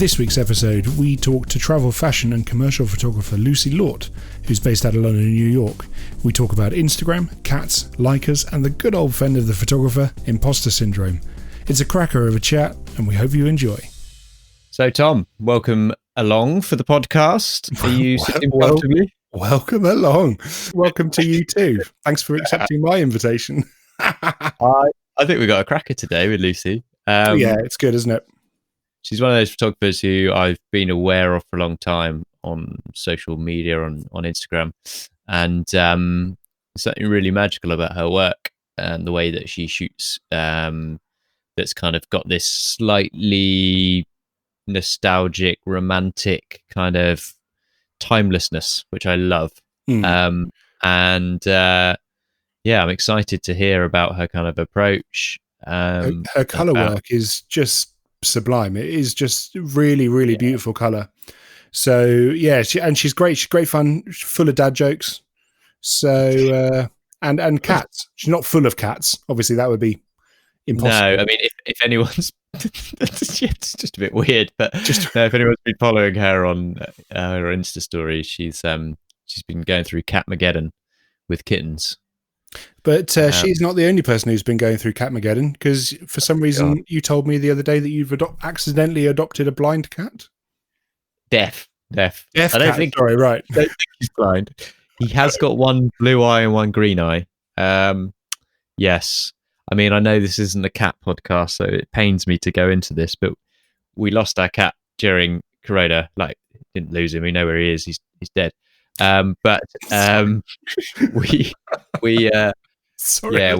this week's episode, we talk to travel, fashion and commercial photographer Lucy Laucht, who's based out of London and New York. We talk about Instagram, cats, likers, and the good old friend of the photographer, Imposter syndrome. It's a cracker of a chat, and we hope you enjoy. So, Tom, welcome along for the podcast. Are you sitting comfortably? Welcome along. Welcome to you too. Thanks for accepting my invitation. I think we got a cracker today with Lucy. Yeah, it's good, isn't it? She's one of those photographers who I've been aware of for a long time on social media, on Instagram. And something really magical about her work and the way that she shoots that's kind of got this slightly nostalgic, romantic kind of timelessness, which I love. I'm excited to hear about her kind of approach. Her color work is just sublime. It is just really, really beautiful color. So yeah, she's great. She's great fun, full of dad jokes. So and cats. She's not full of cats. Obviously, that would be impossible. No, I mean, if anyone's, it's just a bit weird. But if anyone's been following her on her Insta story, she's been going through Catmageddon with kittens. But she's not the only person who's been going through Catmageddon, because for some reason you told me the other day that you've accidentally adopted a blind cat. Deaf. I don't think. Sorry, right. I don't think he's blind. He has got one blue eye and one green eye. Yes. I mean, I know this isn't a cat podcast, so it pains me to go into this, but we lost our cat during Corona. Like, didn't lose him. We know where he is. He's dead. But we Sorry. Yeah,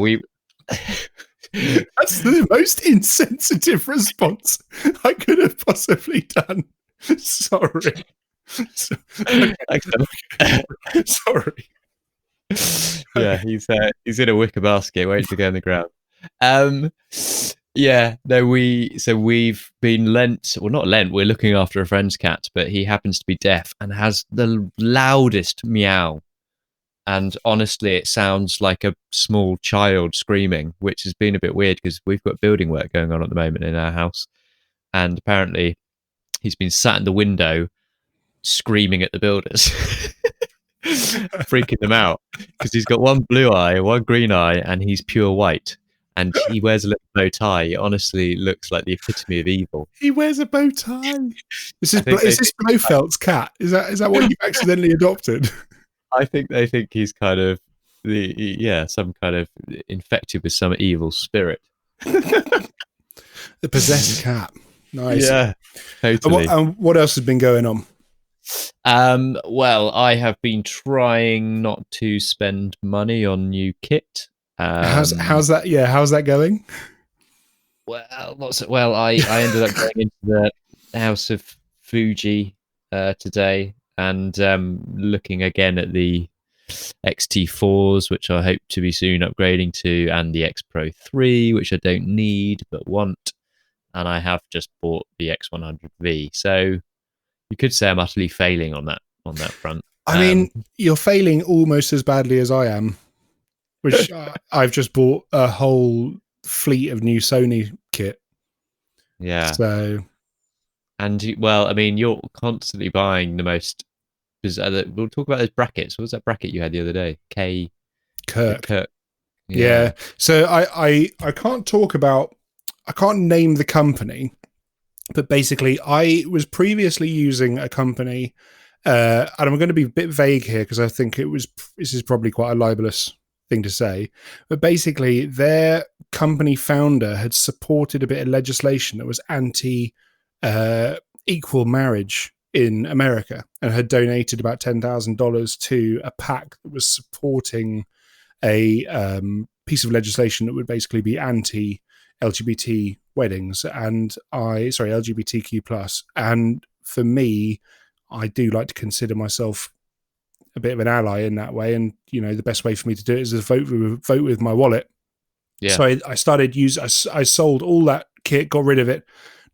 That's the most insensitive response I could have possibly done. Sorry. Sorry. Yeah, he's in a wicker basket waiting to go in the ground. We've been we're looking after a friend's cat, but he happens to be deaf and has the loudest meow. And honestly, it sounds like a small child screaming, which has been a bit weird because we've got building work going on at the moment in our house. And apparently he's been sat in the window screaming at the builders, freaking them out, because he's got one blue eye, one green eye, and he's pure white. And he wears a little bow tie. It honestly looks like the epitome of evil. He wears a bow tie. Is this Blofeld's cat? Is that what you've accidentally adopted? I think they think he's kind of some kind of infected with some evil spirit. The possessed cat. Nice. Yeah, totally. And what else has been going on? Well, I have been trying not to spend money on new kit. How's that? Yeah, how's that going? Well, I ended up going into the House of Fuji today. And looking again at the XT4s, which I hope to be soon upgrading to, and the X Pro 3, which I don't need but want. And I have just bought the X100V. So you could say I'm utterly failing on that front. I mean, you're failing almost as badly as I am, which I've just bought a whole fleet of new Sony kit. Yeah. So... And well, I mean, you're constantly buying the most. We'll talk about those brackets. What was that bracket you had the other day? Kirk. Yeah. So I can't talk about. I can't name the company, but basically, I was previously using a company, and I'm going to be a bit vague here because I think this is probably quite a libelous thing to say, but basically, their company founder had supported a bit of legislation that was anti. Equal marriage in America, and had donated about $10,000 to a PAC that was supporting a piece of legislation that would basically be anti-LGBT weddings and LGBTQ plus. And for me, I do like to consider myself a bit of an ally in that way, and the best way for me to do it is to vote with my wallet. Yeah. So I started I sold all that kit, got rid of it.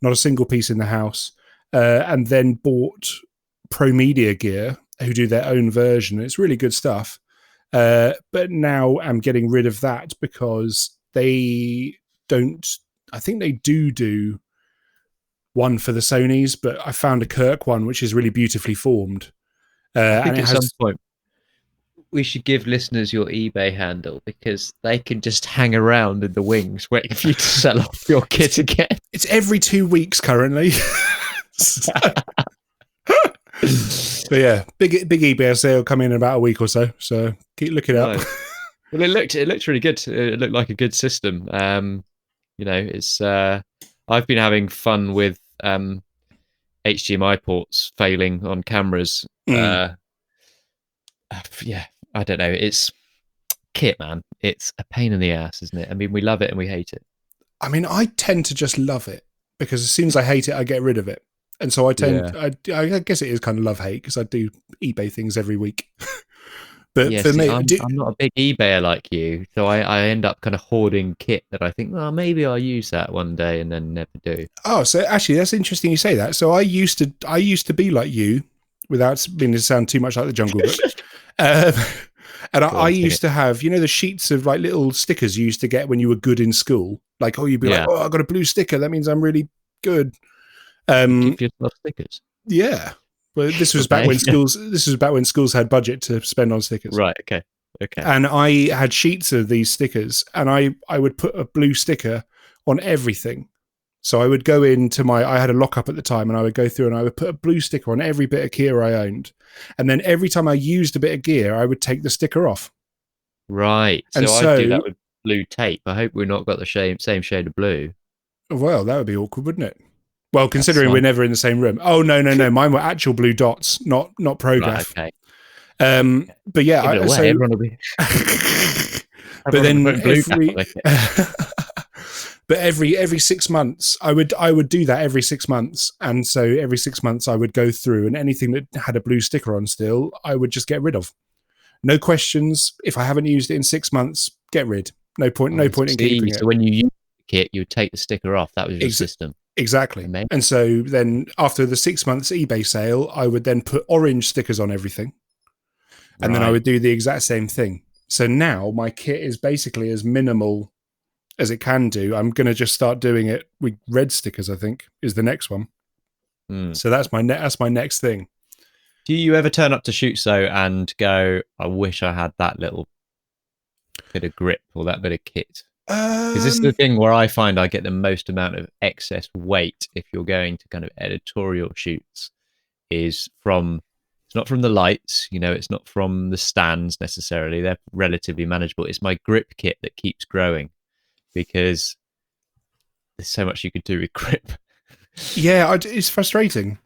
Not a single piece in the house, and then bought Pro Media Gear, who do their own version. It's really good stuff. But now I'm getting rid of that because they don't. I think they do one for the Sonys, but I found a Kirk one which is really beautifully formed. I And think it at some has. point we should give listeners your eBay handle because they can just hang around in the wings waiting for you to sell off your kit again. It's every 2 weeks currently. But yeah, big eBay sale coming in about a week or so. So keep looking up. Well, it looked really good. It looked like a good system. It's I've been having fun with HDMI ports failing on cameras. Yeah, I don't know. It's kit, man. It's a pain in the ass, isn't it? I mean, we love it and we hate it. I mean, I tend to just love it because as soon as I hate it, I get rid of it. And so I guess it is kind of love hate because I do eBay things every week. But yeah, for me, I'm not a big eBayer like you, so I end up kind of hoarding kit that I think, well, maybe I'll use that one day and then never do. Oh, so actually, that's interesting you say that. So I used to be like you, without meaning to sound too much like the Jungle Book. And I used to have, the sheets of like little stickers you used to get when you were good in school. Like, you'd be like, oh, I got a blue sticker. That means I'm really good. Give yourself stickers. Yeah. Well, this was back when schools. This was back when schools had budget to spend on stickers. Right. Okay. And I had sheets of these stickers, and I would put a blue sticker on everything. So I would go into I had a lockup at the time, and I would go through and I would put a blue sticker on every bit of gear I owned. And then every time I used a bit of gear, I would take the sticker off. Right. And so I do that with blue tape. I hope we've not got the same shade of blue. Well, that would be awkward, wouldn't it? Well, considering we're never in the same room. Oh, no. Mine were actual blue dots, not Prograph. Right, okay. But yeah, everyone will be. But then every 6 months, I would do that every 6 months, and so every 6 months I would go through, and anything that had a blue sticker on still, I would just get rid of. No questions. If I haven't used it in 6 months, get rid. No point in keeping it. So when you use the kit, you would take the sticker off. That was your system. Exactly. Amazing. And so then after the 6 months eBay sale, I would then put orange stickers on everything. And then I would do the exact same thing. So now my kit is basically as minimal as it can do. I'm going to just start doing it with red stickers, I think, is the next one. So that's my next thing. Do you ever turn up to shoot and go, I wish I had that little bit of grip or that bit of kit? Because this is the thing where I find I get the most amount of excess weight if you're going to kind of editorial shoots it's not from the lights, it's not from the stands necessarily. They're relatively manageable. It's my grip kit that keeps growing because there's so much you could do with grip. Yeah, it's frustrating.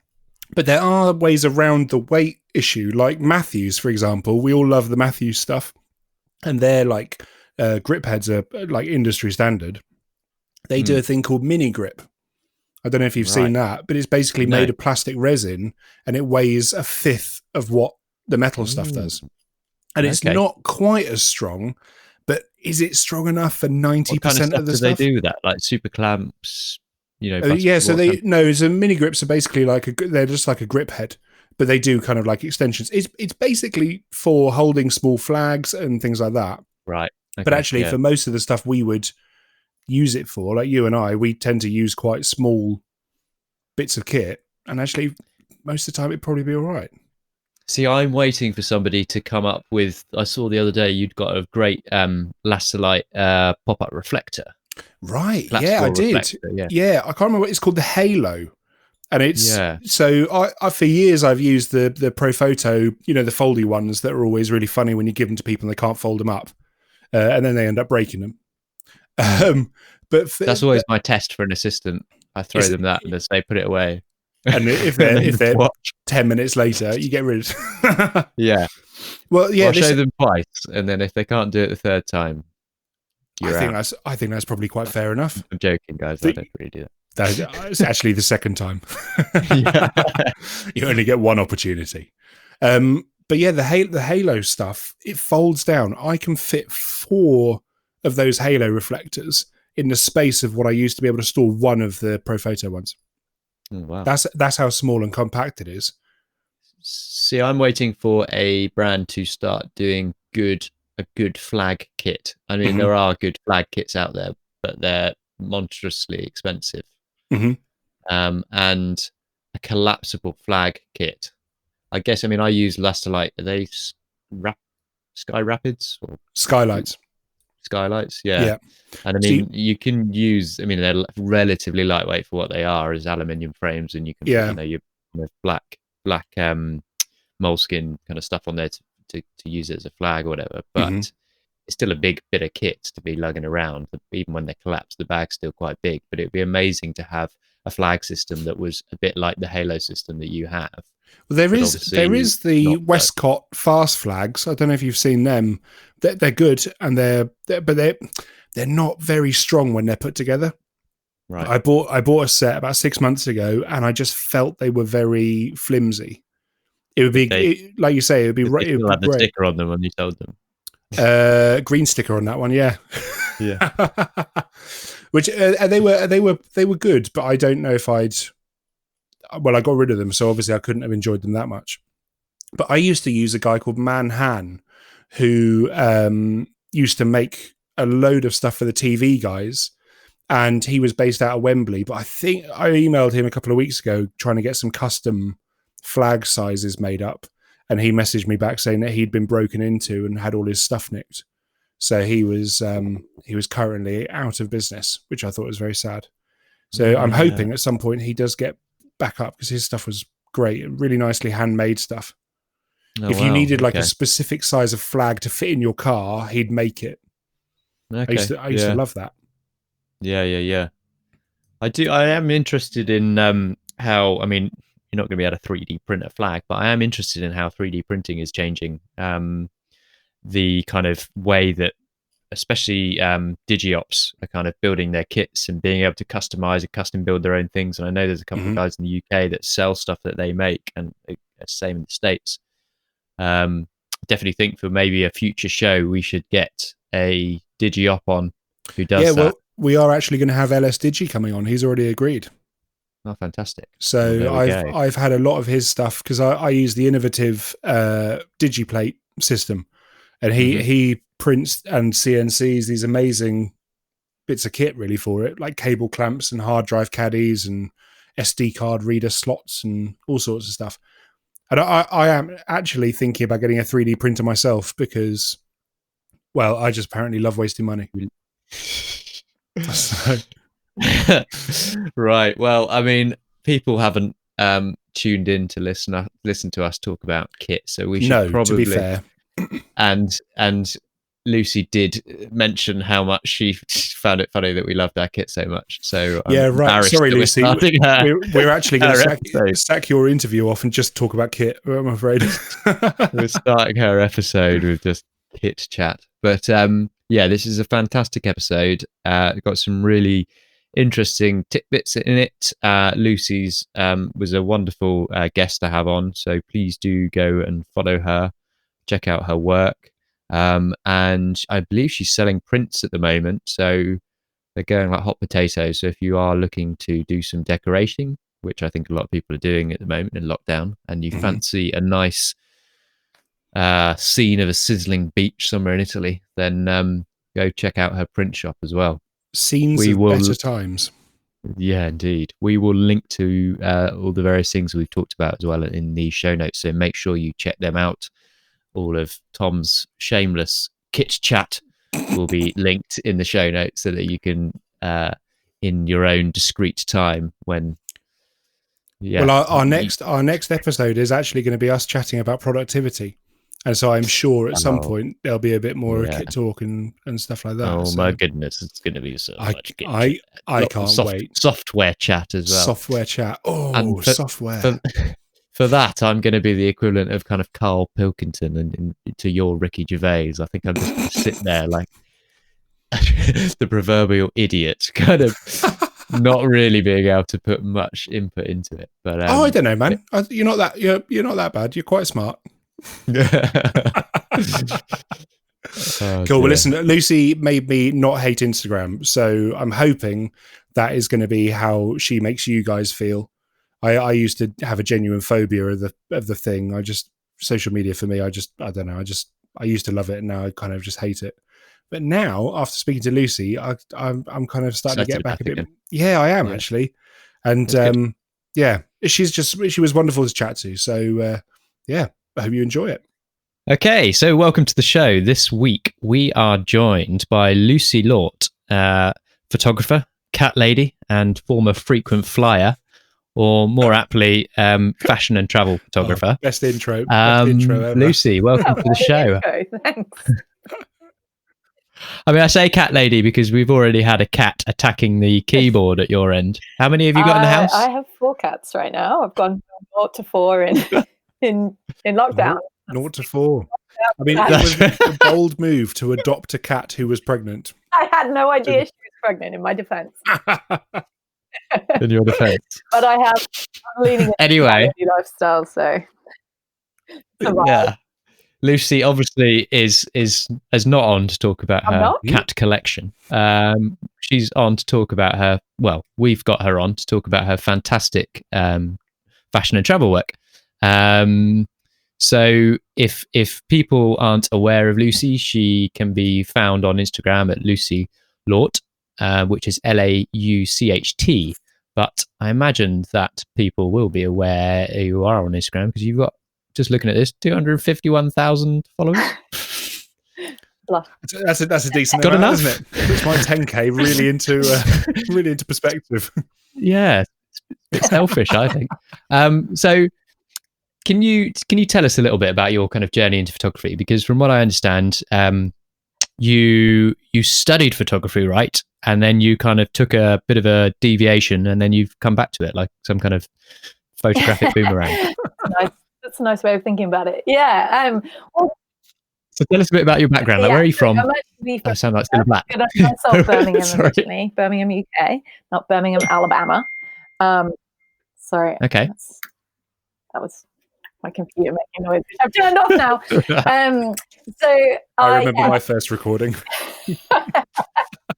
But there are ways around the weight issue, like Matthews, for example. We all love the Matthews stuff. And they're like, grip heads are like industry standard. They do a thing called mini grip. I don't know if you've seen that, but it's basically made of plastic resin, and it weighs a fifth of what the metal stuff does. And it's not quite as strong, but is it strong enough for 90% of the stuff? Do they do that? Like super clamps, so mini grips are basically they're just like a grip head, but they do kind of like extensions. It's basically for holding small flags and things like that. Right. Okay, but actually, for most of the stuff we would use it for, like you and I, we tend to use quite small bits of kit, and actually most of the time it'd probably be all right. See, I'm waiting for somebody to come up with, I saw the other day you'd got a great Lassolite pop-up reflector. Right. Yeah, I did. Yeah, I can't remember what it's called, the Halo. And it's so I for years I've used the Profoto, the foldy ones that are always really funny when you give them to people and they can't fold them up, and then they end up breaking them. But that's always my test for an assistant. I throw them that and they say put it away. And if they're 10 minutes later, you get rid of. Yeah. Well, yeah. I'll show them twice, and then if they can't do it the third time, I think that's probably quite fair enough. I'm joking, guys. I don't really do that. It's actually the second time. You only get one opportunity. But yeah, the Halo stuff, it folds down. I can fit 4 of those Halo reflectors in the space of what I used to be able to store one of the Profoto ones. Oh, wow. That's how small and compact it is. See, I'm waiting for a brand to start doing a good flag kit. I mean, there are good flag kits out there, but they're monstrously expensive. and a collapsible flag kit. I guess, I mean, I use Lusterlight. Are they Sky Rapids or Skylights. Skylights? Yeah. Yeah. And I See, mean, you can use, I mean, they're relatively lightweight for what they are as aluminium frames, and you can put, yeah. you know, your kind of black moleskin kind of stuff on there to use it as a flag or whatever. Hmm. But it's still a big bit of kit to be lugging around. Even when they collapse, the bag's still quite big. But it'd be amazing to have a flag system that was a bit like the Halo system that you have. Well, But there obviously is the not Westcott fast flags. I don't know if you've seen them. They're good, and they're not very strong when they're put together. right. I bought a set about 6 months ago, and I just felt they were very flimsy. It would be like you say, it would be Did right. they It would still be have the great. sticker on them when you sold them? Green sticker on that one, yeah. Yeah. Which they were good, but I don't know if I'd. Well, I got rid of them, so obviously I couldn't have enjoyed them that much. But I used to use a guy called Manhan, who used to make a load of stuff for the TV guys, and he was based out of Wembley. But I think I emailed him a couple of weeks ago trying to get some custom flag sizes made up, and he messaged me back saying that he'd been broken into and had all his stuff nicked. So he was currently out of business, which I thought was very sad. So I'm Yeah. hoping at some point he does get back up because his stuff was great, really nicely handmade stuff. Oh, If you wow. needed like a Okay. specific size of flag to fit in your car, he'd make it. Okay. I used to love that. Yeah. I am interested in how, I mean, you're not going to be able to 3D print a flag, but I am interested in how 3D printing is changing the kind of way that especially digiops are kind of building their kits and being able to customize and custom build their own things. And I know there's a couple of guys in the UK that sell stuff that they make, and same in the States. Definitely think for maybe a future show we should get a digiop on who does that. Well, we are actually going to have LS Digi coming on. He's already agreed. Oh, fantastic! So well, I've had a lot of his stuff because I use the innovative DigiPlate system, and he prints and CNCs these amazing bits of kit really for it, like cable clamps and hard drive caddies and SD card reader slots and all sorts of stuff. And I am actually thinking about getting a 3D printer myself because, well, I just apparently love wasting money. So. Right. Well, I mean, people haven't tuned in to listen to us talk about kit, so we should probably. To be fair, and Lucy did mention how much she found it funny that we loved our kit so much. So yeah, right. Sorry, Lucy. We're actually going to sack your interview off and just talk about kit. I'm afraid we're starting her episode with just kit chat. But yeah, this is a fantastic episode. Got some really interesting tidbits in it. Lucy's was a wonderful guest to have on, so please do go and follow her, check out her work. And I believe she's selling prints at the moment, so they're going like hot potatoes. So if you are looking to do some decorating, which I think a lot of people are doing at the moment in lockdown, and you fancy a nice scene of a sizzling beach somewhere in Italy, then go check out her print shop as well. Scenes of better times. Yeah, indeed. We will link to all the various things we've talked about as well in the show notes, so make sure you check them out. All of Tom's shameless kit chat will be linked in the show notes so that you can, in your own discreet time, when. Yeah. Well, our next episode is actually going to be us chatting about productivity, and so I'm sure at some point there'll be a bit more kit talk and stuff like that. Oh my goodness, it's going to be so much kit. I can't wait. Software chat as well. Software chat. Oh, software. For that, I'm going to be the equivalent of kind of Carl Pilkington and to your Ricky Gervais. I think I'm just going to sit there like the proverbial idiot, kind of not really being able to put much input into it. But I don't know, man. You're not that bad. You're quite smart. Cool. Well, listen, Lucy made me not hate Instagram, so I'm hoping that is going to be how she makes you guys feel. I used to have a genuine phobia of the thing. Social media for me, I don't know. I used to love it, and now I kind of just hate it. But now, after speaking to Lucy, I'm kind of starting to get back a bit. Again. Yeah, I am actually. And she was wonderful to chat to. So I hope you enjoy it. Okay, so welcome to the show. This week we are joined by Lucy Laucht, photographer, cat lady, and former frequent flyer, or more aptly, fashion and travel photographer. Best intro ever. Lucy, welcome to the show. Thanks. I mean, I say cat lady because we've already had a cat attacking the keyboard at your end. How many have you got in the house? I have 4 cats right now. I've gone from 0 to 4 in lockdown. 0 to 4. I mean, it was a bold move to adopt a cat who was pregnant. I had no idea she was pregnant, in my defense. In your defense. But I'm leaning into Anyway. the lifestyle, so survive. Yeah. Lucy obviously is not on to talk about her cat collection. She's on to talk about her. Well, we've got her on to talk about her fantastic fashion and travel work. So if people aren't aware of Lucy, she can be found on Instagram at Lucy Laucht, which is Laucht. But I imagine that people will be aware you are on Instagram because you've got, just looking at this, 251,000 followers. That's a decent amount, enough, isn't it? Puts my 10K really into perspective. Yeah, it's a bit selfish, I think. So can you tell us a little bit about your kind of journey into photography? Because from what I understand, you studied photography, right? And then you kind of took a bit of a deviation, and then you've come back to it like some kind of photographic boomerang. Nice. That's a nice way of thinking about it. Yeah. So tell us a bit about your background. Like, where are you from? I sound like still black. Myself, Birmingham originally, Birmingham, UK, not Birmingham, Alabama. Sorry. Okay. That was my computer making noise, which I've turned off now. I remember my first recording.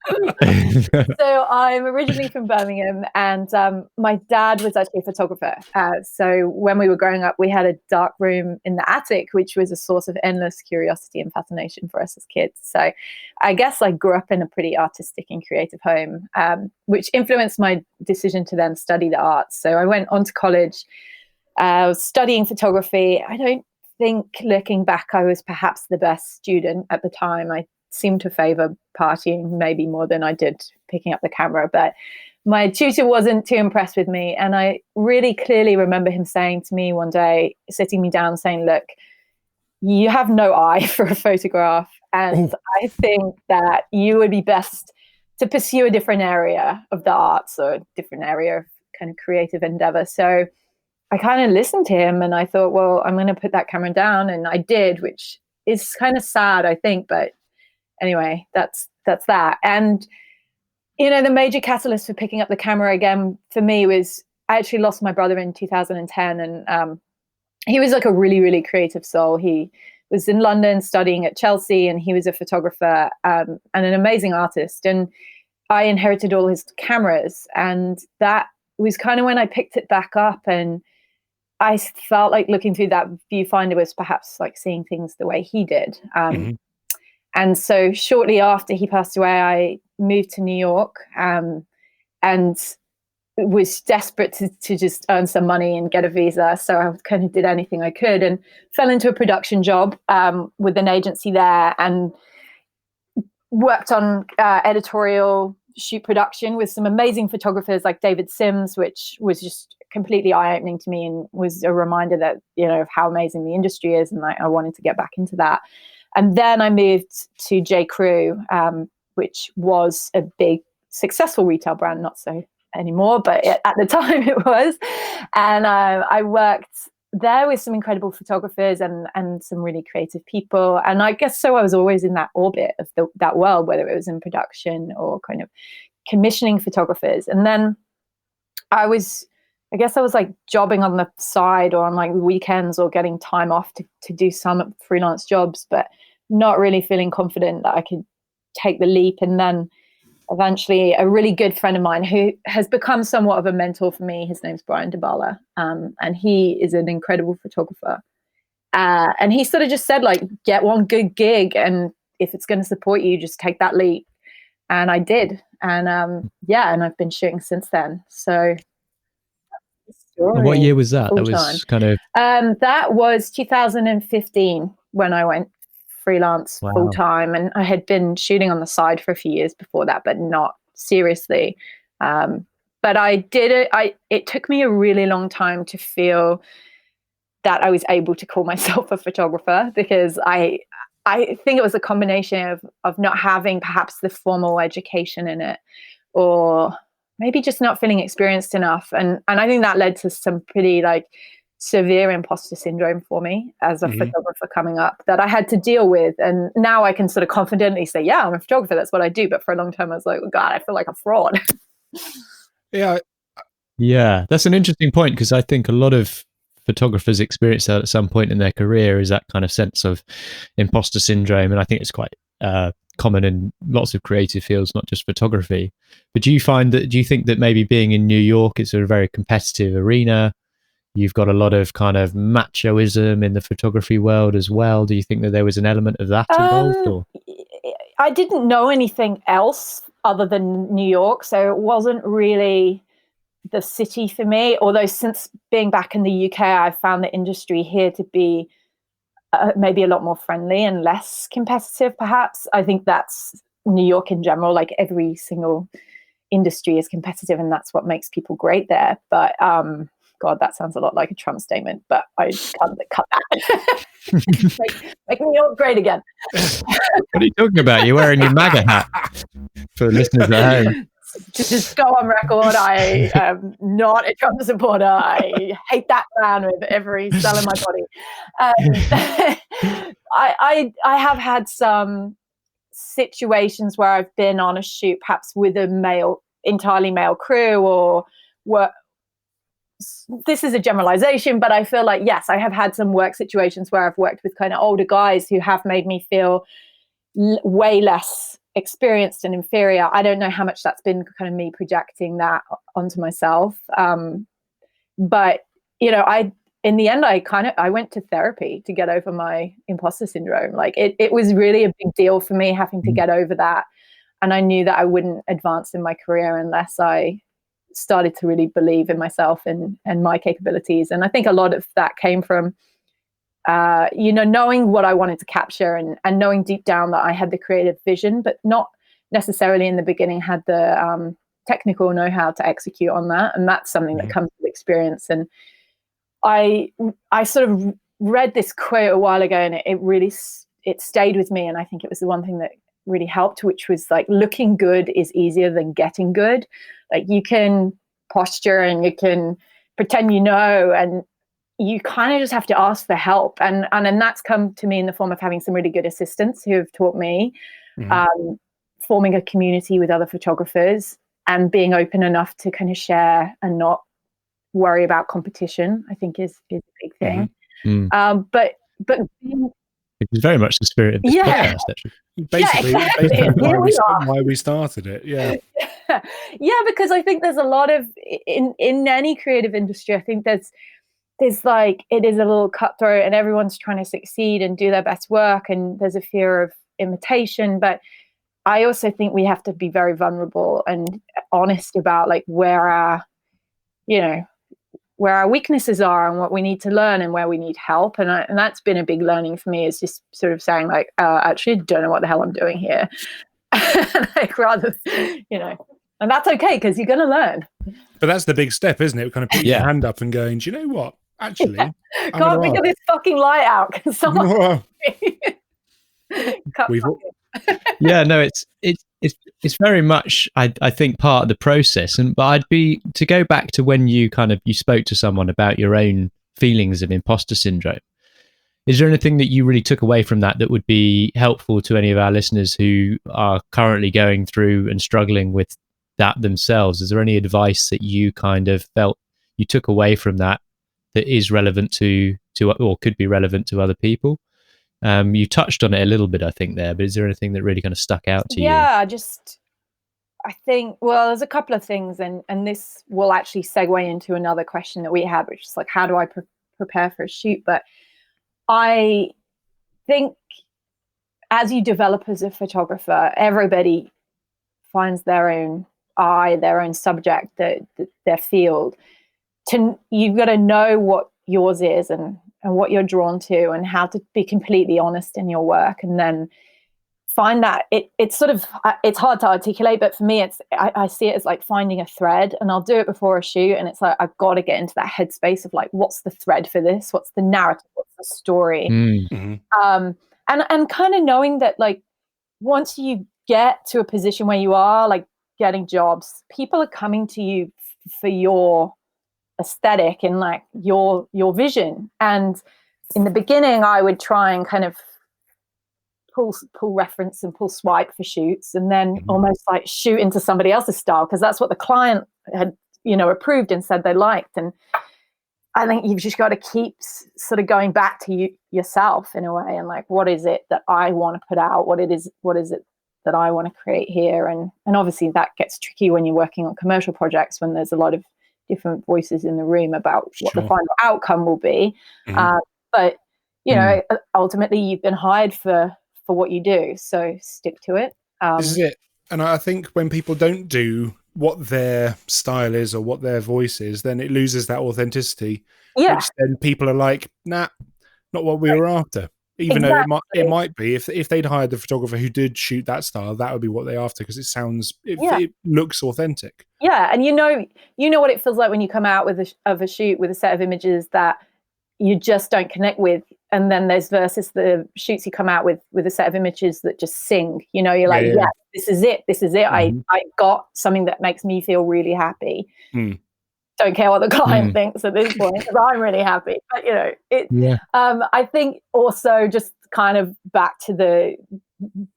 So I'm originally from Birmingham, and my dad was actually a photographer. So when we were growing up, we had a dark room in the attic, which was a source of endless curiosity and fascination for us as kids. So I guess I grew up in a pretty artistic and creative home, which influenced my decision to then study the arts. So I went on to college, I was studying photography. I don't think, looking back, I was perhaps the best student at the time. I seemed to favor partying maybe more than I did picking up the camera, but my tutor wasn't too impressed with me. And I really clearly remember him saying to me one day, sitting me down, saying, look, you have no eye for a photograph, and I think that you would be best to pursue a different area of the arts or a different area of kind of creative endeavor. So I kind of listened to him, and I thought, well, I'm going to put that camera down. And I did, which is kind of sad, I think, but anyway, that's that. And, you know, the major catalyst for picking up the camera again for me was I actually lost my brother in 2010. And he was like a really, really creative soul. He was in London studying at Chelsea, and he was a photographer and an amazing artist. And I inherited all his cameras. And that was kind of when I picked it back up. And I felt like looking through that viewfinder was perhaps like seeing things the way he did. And so shortly after he passed away, I moved to New York and was desperate to just earn some money and get a visa. So I kind of did anything I could and fell into a production job with an agency there, and worked on editorial shoot production with some amazing photographers like David Sims, which was just completely eye-opening to me and was a reminder that, you know, of how amazing the industry is. And I wanted to get back into that. And then I moved to J. Crew, which was a big, successful retail brand, not so anymore, but at the time it was. And I worked there with some incredible photographers and some really creative people. And I guess so I was always in that orbit of that world, whether it was in production or kind of commissioning photographers. And then I was like jobbing on the side or on like weekends or getting time off to do some freelance jobs, but not really feeling confident that I could take the leap. And then eventually a really good friend of mine who has become somewhat of a mentor for me, his name's Brian DeBala, and he is an incredible photographer. And he sort of just said, like, get one good gig, and if it's going to support you, just take that leap. And I did. And and I've been shooting since then. So story. And what year was that? That Full-time. was kind of that was 2015 when I went freelance Wow. full-time, and I had been shooting on the side for a few years before that, but not seriously. But I did it. It took me a really long time to feel that I was able to call myself a photographer, because I think it was a combination of not having perhaps the formal education in it, or maybe just not feeling experienced enough. And I think that led to some pretty like severe imposter syndrome for me as a photographer coming up that I had to deal with. And now I can sort of confidently say, yeah, I'm a photographer. That's what I do. But for a long time, I was like, oh, God, I feel like a fraud. Yeah, that's an interesting point, because I think a lot of photographers experience that at some point in their career, is that kind of sense of imposter syndrome. And I think it's quite common in lots of creative fields, not just photography. But do you think that maybe being in New York, it's a very competitive arena? You've got a lot of kind of machoism in the photography world as well. Do you think that there was an element of that involved? Or I didn't know anything else other than New York, so it wasn't really the city for me. Although since being back in the UK, I've found the industry here to be maybe a lot more friendly and less competitive, perhaps. I think that's New York in general. Like every single industry is competitive, and that's what makes people great there. But God, that sounds a lot like a Trump statement, but I can't cut that. make New York great again. What are you talking about? You're wearing your MAGA hat for listeners at home. To just go on record, I am not a Trump supporter. I hate that man with every cell in my body. I have had some situations where I've been on a shoot, perhaps with a entirely male crew, or work. This is a generalization, but I feel like, yes, I have had some work situations where I've worked with kind of older guys who have made me feel way less experienced and inferior. I don't know how much that's been kind of me projecting that onto myself. But, you know, in the end, I went to therapy to get over my imposter syndrome. Like it was really a big deal for me having to get over that. And I knew that I wouldn't advance in my career unless I started to really believe in myself and my capabilities. And I think a lot of that came from, knowing what I wanted to capture, and knowing deep down that I had the creative vision, but not necessarily in the beginning had the technical know-how to execute on that. And that's something that comes with experience. And I sort of read this quote a while ago, and it stayed with me. And I think it was the one thing that really helped, which was like, looking good is easier than getting good. Like you can posture and you can pretend and you kind of just have to ask for help. And then that's come to me in the form of having some really good assistants who have taught me, forming a community with other photographers, and being open enough to kind of share and not worry about competition, I think is a big thing. But it's very much the spirit of this podcast, actually. Basically why we started it. Yeah. Because I think there's a lot of in any creative industry, I think there's like, it is a little cutthroat and everyone's trying to succeed and do their best work, and there's a fear of imitation. But I also think we have to be very vulnerable and honest about like where our weaknesses are and what we need to learn and where we need help. And that's been a big learning for me, is just sort of saying like, actually, I don't know what the hell I'm doing here. Like, rather, and that's okay, because you're going to learn. But that's the big step, isn't it? Kind of putting your hand up and going, do you know what? Actually, can't we get this fucking light out? Can someone? It's very much, I think, part of the process. But I'd be to go back to when you spoke to someone about your own feelings of imposter syndrome. Is there anything that you really took away from that would be helpful to any of our listeners who are currently going through and struggling with that themselves? Is there any advice that you kind of felt you took away from that is relevant to or could be relevant to other people? You touched on it a little bit, I think, there, but is there anything that really kind of stuck out to you? Yeah, I think, well, there's a couple of things, and this will actually segue into another question that we had, which is like, how do I prepare for a shoot? But I think as you develop as a photographer, everybody finds their own eye, their own subject, their field. you've got to know what yours is and what you're drawn to, and how to be completely honest in your work, and then find that it's sort of, it's hard to articulate, but for me I see it as like finding a thread, and I'll do it before a shoot, and it's like I've got to get into that headspace of like, what's the thread for this, what's the narrative, what's the story. And kind of knowing that like once you get to a position where you are like getting jobs, people are coming to you for your aesthetic and like your vision. And in the beginning I would try and kind of pull reference and pull swipe for shoots, and then almost like shoot into somebody else's style, because that's what the client had, you know, approved and said they liked. And I think you've just got to keep sort of going back to yourself in a way, and like, what is it that I want to put out? What is it that I want to create here? And obviously that gets tricky when you're working on commercial projects, when there's a lot of different voices in the room about what the final outcome will be. But you know, ultimately you've been hired for what you do, so stick to it. This is it. And I think when people don't do what their style is or what their voice is, then it loses that authenticity. Yeah. Which then people are like, nah, not what we were after. Even though it might be, if they'd hired the photographer who did shoot that style, that would be what they're after, because it looks authentic. Yeah, and you know what it feels like when you come out with a shoot with a set of images that you just don't connect with, and then there's versus the shoots you come out with a set of images that just sing. You know, you're like, yeah, this is it. I got something that makes me feel really happy. Don't care what the client thinks at this point, because I'm really happy. But you know, I think also just kind of back to the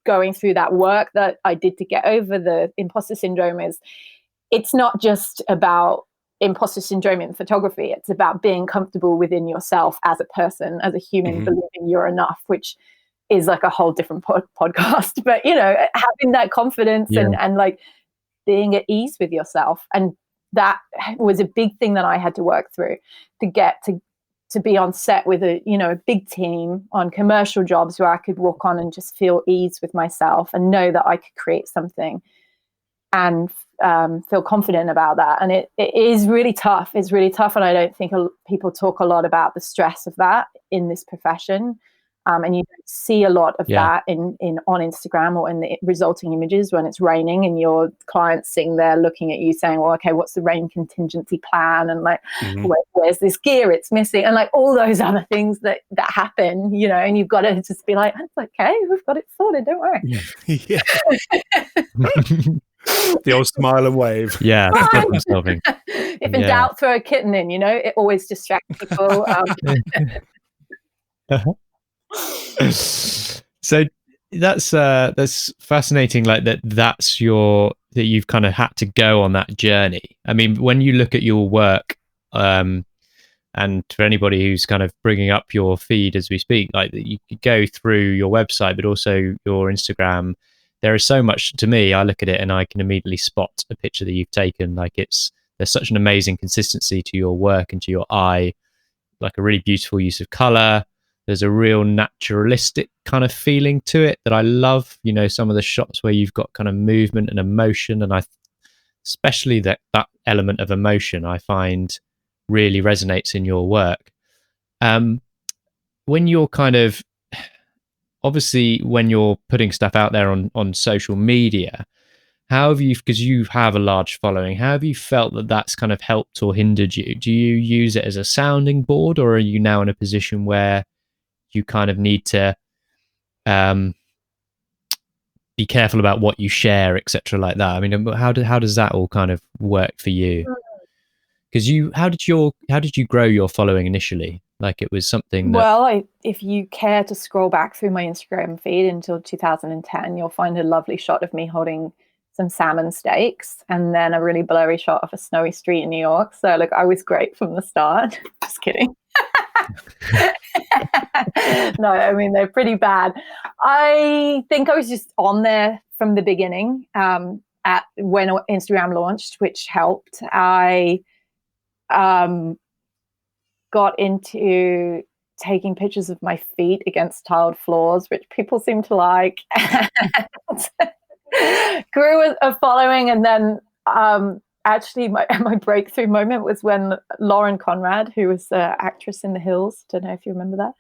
going through that work that I did to get over the imposter syndrome, is it's not just about imposter syndrome in photography. It's about being comfortable within yourself as a person, as a human, believing you're enough, which is like a whole different podcast. But you know, having that confidence and like being at ease with yourself, and that was a big thing that I had to work through to get to be on set with a big team on commercial jobs where I could walk on and just feel ease with myself and know that I could create something and feel confident about that. And it is really tough. It's really tough, and I don't think people talk a lot about the stress of that in this profession. And you don't see a lot of that on Instagram or in the resulting images when it's raining and your client's sitting there looking at you saying, well, okay, what's the rain contingency plan? And like, where's this gear it's missing? And like all those other things that happen, you know, and you've got to just be like, it's okay, we've got it sorted, don't worry. Yeah. The old smile and wave. Yeah. If in doubt, throw a kitten in, you know, it always distracts people. So that's fascinating, like that you've kind of had to go on that journey. I mean, when you look at your work, and for anybody who's kind of bringing up your feed as we speak, like you go through your website but also your Instagram, there is so much. To me, I look at it and I can immediately spot a picture that you've taken. Like there's such an amazing consistency to your work and to your eye, like a really beautiful use of color. There's a real naturalistic kind of feeling to it that I love. You know, some of the shots where you've got kind of movement and emotion, and especially that element of emotion I find really resonates in your work. When you're kind of, obviously when you're putting stuff out there on social media, how have you, because you have a large following, how have you felt that that's kind of helped or hindered you? Do you use it as a sounding board, or are you now in a position where you kind of need to be careful about what you share, etc., like that? I mean, how does that all kind of work for you? Because how did you grow your following initially? Like it was something that... Well, if you care to scroll back through my Instagram feed until 2010, you'll find a lovely shot of me holding some salmon steaks and then a really blurry shot of a snowy street in New York. So look, I was great from the start. Just kidding. No, I mean, they're pretty bad. I think I was just on there from the beginning when Instagram launched, which helped. I got into taking pictures of my feet against tiled floors, which people seem to like. Grew a following, and then actually my breakthrough moment was when Lauren Conrad, who was the actress in The Hills, don't know if you remember that,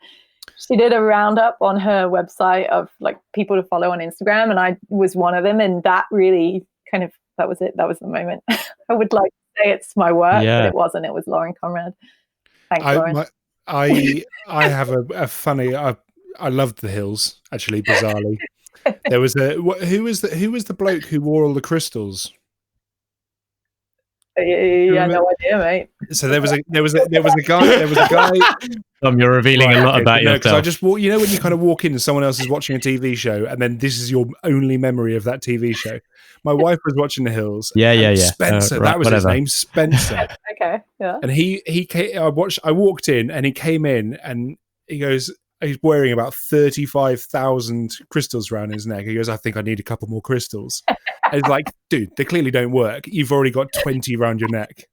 she did a roundup on her website of like people to follow on Instagram, and I was one of them, and that really kind of, that was it. That was the moment. I would like to say it's my work, but it wasn't. It was Lauren Conrad. Thanks, Lauren. I have a funny. I loved The Hills, actually. Bizarrely, there was who was the bloke who wore all the crystals? Yeah, no idea, mate. So there was a guy. You're revealing a lot about yourself. Because I just walk, when you kind of walk in and someone else is watching a TV show, and then this is your only memory of that TV show. My wife was watching The Hills. Yeah. Spencer, that was his name, Spencer. Okay, yeah. And he came, I walked in, and he came in, and he goes, he's wearing about 35,000 crystals around his neck. He goes, I think I need a couple more crystals. And it's like, dude, they clearly don't work. You've already got 20 around your neck.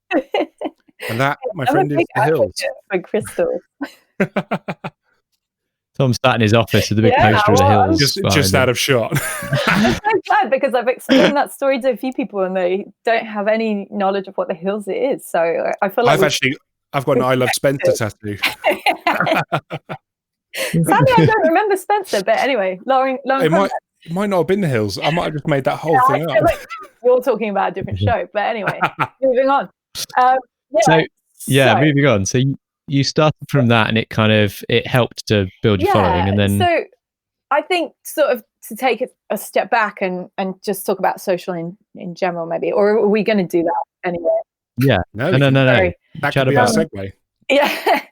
And that, my friend, is The Hills. For crystals. Tom sat in his office with a big poster of The Hills. Just out of shot. I'm so glad, because I've explained that story to a few people and they don't have any knowledge of what The Hills is. So I feel like I've got an I Love Spencer tattoo. Sadly, I don't remember Spencer, but anyway, Lauren it might not have been The Hills. I might have just made that whole thing up. Like you're talking about a different show, but anyway, moving on. Moving on. So you started from that, and it helped to build your following, and then. So I think sort of to take a step back and just talk about social in general, maybe, or are we going to do that anyway? Yeah. No. That could be our segue. Yeah.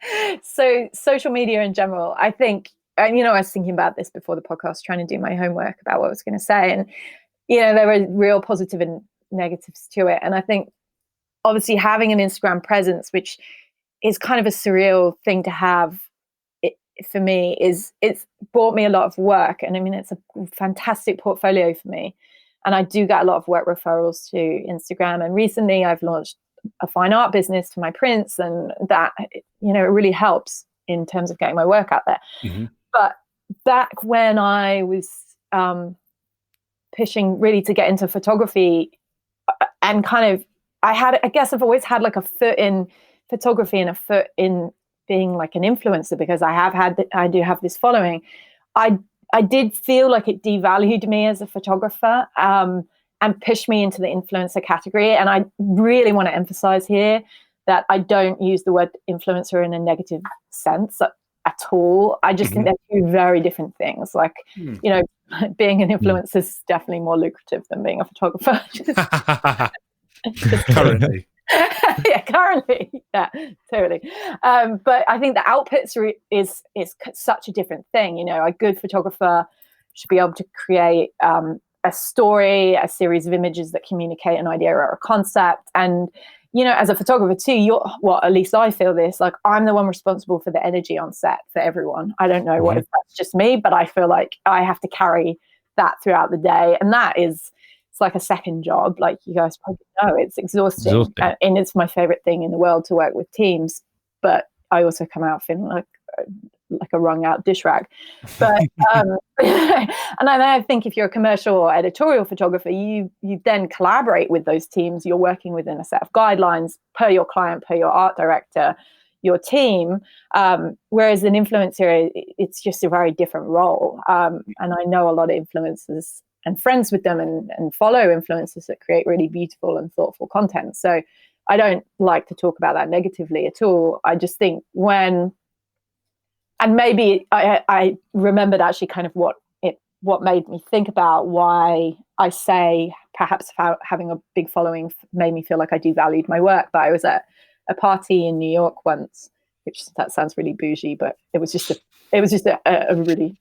So social media in general, I think, and I was thinking about this before the podcast, trying to do my homework about what I was going to say, and there were real positive and negatives to it. And I think obviously having an Instagram presence, which is kind of a surreal thing to have, for me, it's brought me a lot of work. And I mean, it's a fantastic portfolio for me. And I do get a lot of work referrals to Instagram. And recently I've launched a fine art business for my prints, and that, it really helps in terms of getting my work out there. Mm-hmm. But back when I was pushing really to get into photography, and I guess I've always had like a foot in photography and a foot in being like an influencer, because I do have this following. I did feel like it devalued me as a photographer, and pushed me into the influencer category. And I really want to emphasize here that I don't use the word influencer in a negative sense at all. I just think they're two very different things. Like, being an influencer is definitely more lucrative than being a photographer. Currently. Currently. Yeah, totally. But I think the outputs is such a different thing. A good photographer should be able to create a story, a series of images that communicate an idea or a concept. And, as a photographer too, at least I feel this, like I'm the one responsible for the energy on set for everyone. I don't know what if that's just me, but I feel like I have to carry that throughout the day. And it's like a second job. Like you guys probably know, it's exhausting. And it's my favorite thing in the world to work with teams. But I also come out feeling like a wrung out dish rag. But and I think if you're a commercial or editorial photographer, you then collaborate with those teams. You're working within a set of guidelines per your client, per your art director, your team. Whereas an influencer, it's just a very different role. And I know a lot of influencers and friends with them, and follow influencers that create really beautiful and thoughtful content. So I don't like to talk about that negatively at all. I just think and maybe I remembered actually kind of what made me think about why I say perhaps having a big following made me feel like I devalued my work. But I was at a party in New York once, which that sounds really bougie, but it was just a really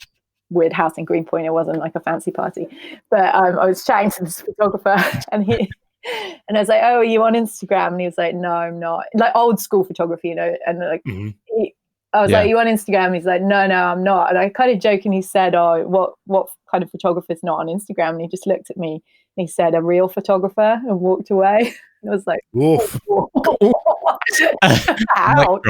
weird house in Greenpoint. It wasn't like a fancy party, but I was chatting to this photographer, and I was like, "Oh, are you on Instagram?" And he was like, "No, I'm not." Like old school photography, and like. I was like, "You on Instagram?" He's like, no, I'm not. And I kind of jokingly said, "Oh, what kind of photographer is not on Instagram?" And he just looked at me and he said, "A real photographer," and walked away. And I was like, "Woof." Ouch.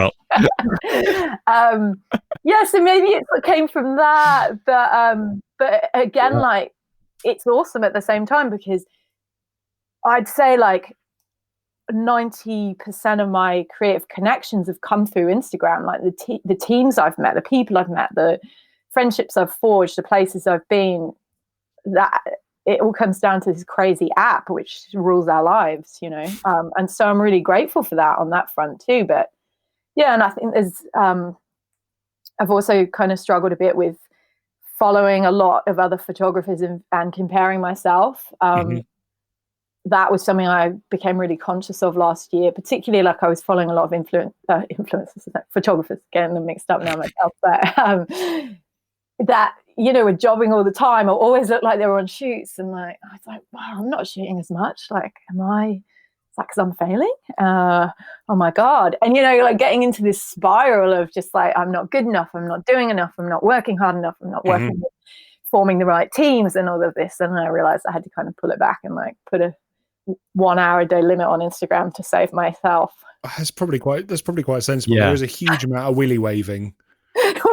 So maybe it came from that. But again, like, it's awesome at the same time, because I'd say, like, 90% of my creative connections have come through Instagram, like the teams I've met, the people I've met, the friendships I've forged, the places I've been. That it all comes down to this crazy app which rules our lives, and so I'm really grateful for that on that front too. But yeah, and I think there's I've also kind of struggled a bit with following a lot of other photographers and comparing myself. That was something I became really conscious of last year, particularly like I was following a lot of influencers, photographers, getting them mixed up now myself, but that, were jobbing all the time or always looked like they were on shoots. And like, I was like, wow, I'm not shooting as much. Like, is that because I'm failing? Oh my God. And, like getting into this spiral of just like, I'm not good enough. I'm not doing enough. I'm not working hard enough. I'm not working with forming the right teams and all of this. And I realized I had to kind of pull it back and like put a 1 hour a day limit on Instagram to save myself. That's probably quite sensible. Yeah. There is a huge amount of willy waving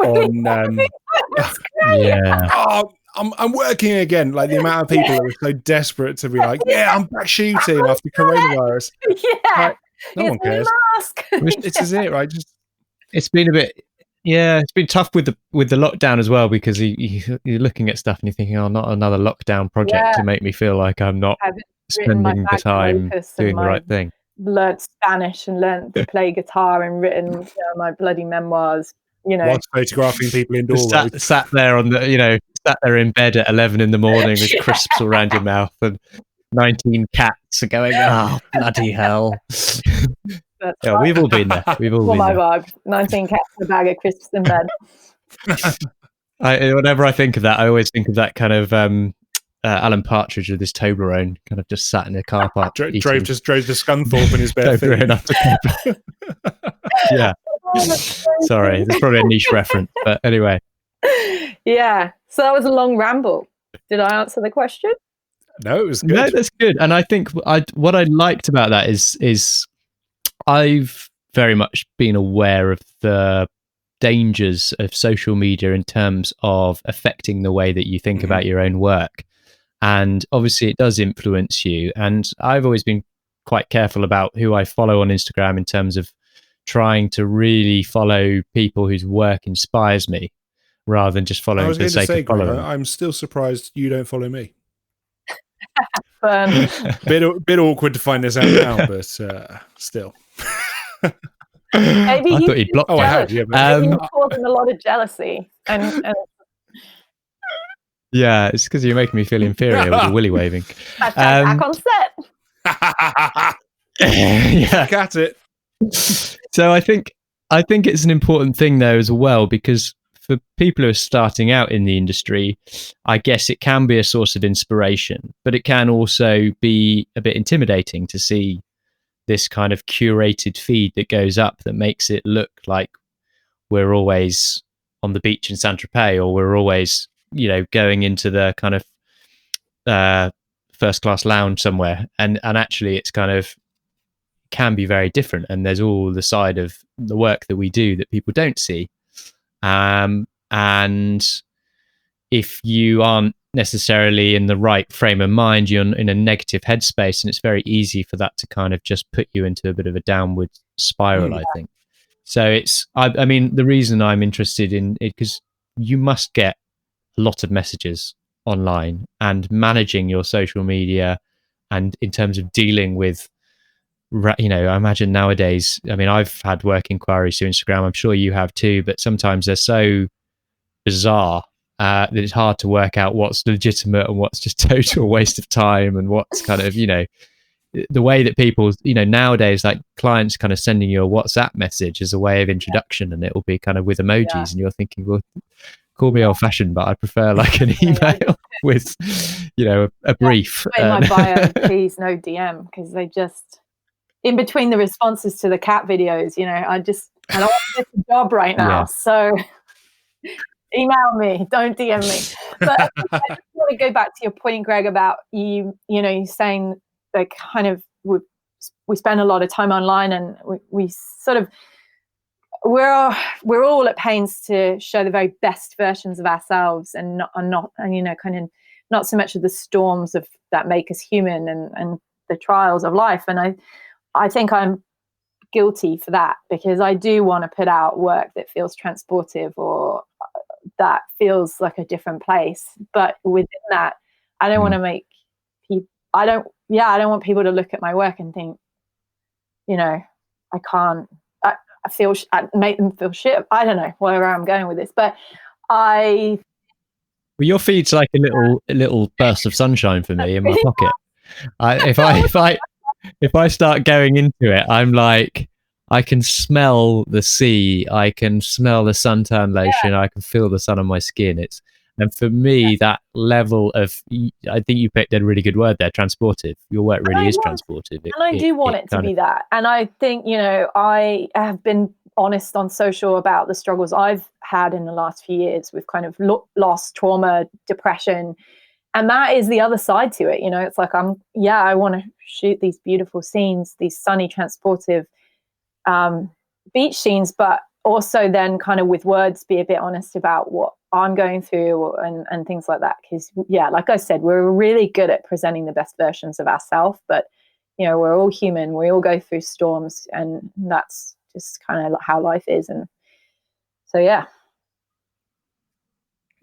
on yeah. I'm working again. Like the amount of people that are so desperate to be like, yeah, I'm back shooting after coronavirus. Yeah, like, no one cares. This is it, right? It's been a bit, it's been tough with the lockdown as well, because you're looking at stuff and you're thinking, oh, not another lockdown project to make me feel like I'm not spending the time doing the right thing. Learned Spanish and learned to play guitar and written my bloody memoirs. Whilst photographing people indoors. Sat there on the, sat there in bed at 11 in the morning with crisps all around your mouth and 19 cats are going, oh, bloody hell. Yeah, we've all been there. We've all been my there. bug. 19 cats and a bag of crisps in bed. Whenever I think of that, I always think of that kind of Alan Partridge with his Toblerone, kind of just sat in a car park. drove to Scunthorpe in his bare feet. Yeah. Sorry, it's probably a niche reference, but anyway. Yeah. So that was a long ramble. Did I answer the question? No, it was good. No, that's good. And I think what I liked about that is I've very much been aware of the dangers of social media in terms of affecting the way that you think about your own work. And obviously it does influence you. And I've always been quite careful about who I follow on Instagram in terms of trying to really follow people whose work inspires me rather than just following for the sake of following. I'm still surprised you don't follow me. Bit awkward to find this out now, but still. Maybe I thought he'd blocked. I had. Yeah, you're causing a lot of jealousy, and yeah, it's because you're making me feel inferior with the willy waving. Back on set. Yeah, got it. So I think it's an important thing though as well, because for people who are starting out in the industry, I guess it can be a source of inspiration, but it can also be a bit intimidating to see this kind of curated feed that goes up that makes it look like we're always on the beach in Saint-Tropez, or we're always, going into the kind of first class lounge somewhere. And actually it's kind of can be very different. And there's all the side of the work that we do that people don't see. And if you aren't necessarily in the right frame of mind, you're in a negative headspace, and it's very easy for that to kind of just put you into a bit of a downward spiral, I think. So I mean, the reason I'm interested in it, because you must get a lot of messages online, and managing your social media, and in terms of dealing with, I imagine nowadays, I mean, I've had work inquiries through Instagram, I'm sure you have too, but sometimes they're so bizarre that it's hard to work out what's legitimate and what's just total waste of time, and what's kind of, the way that people, nowadays, like clients kind of sending you a WhatsApp message as a way of introduction, and it will be kind of with emojis, and you're thinking, well, call me old fashioned, but I prefer like an email with, a brief. In my bio, please no DM, because they just, in between the responses to the cat videos, I don't want to get a job right now. So email me, don't DM me. But I just want to go back to your point, Greg, about you saying like kind of we spend a lot of time online, and we sort of we're all at pains to show the very best versions of ourselves, and kind of not so much of the storms of that make us human, and the trials of life. And I think I'm guilty for that, because I do want to put out work that feels transportive or that feels like a different place. But within that, I don't want to make people, I don't want people to look at my work and think, I can't, I make them feel shit. I don't know where I'm going with this, but well, your feed's like a little burst of sunshine for me in my pocket. If I start going into it, I'm like, I can smell the sea, I can smell the suntan lotion, I can feel the sun on my skin. And for me, that level of, I think you picked a really good word there, transportive. Your work really is transportive. And I do want it to be that. And I think, I have been honest on social about the struggles I've had in the last few years with kind of loss, trauma, depression. And that is the other side to it. It's like, I want to shoot these beautiful scenes, these sunny, transportive beach scenes, but also then kind of with words be a bit honest about what I'm going through and things like that. Because, like I said, we're really good at presenting the best versions of ourselves, but, we're all human. We all go through storms, and that's just kind of how life is. And so, yeah.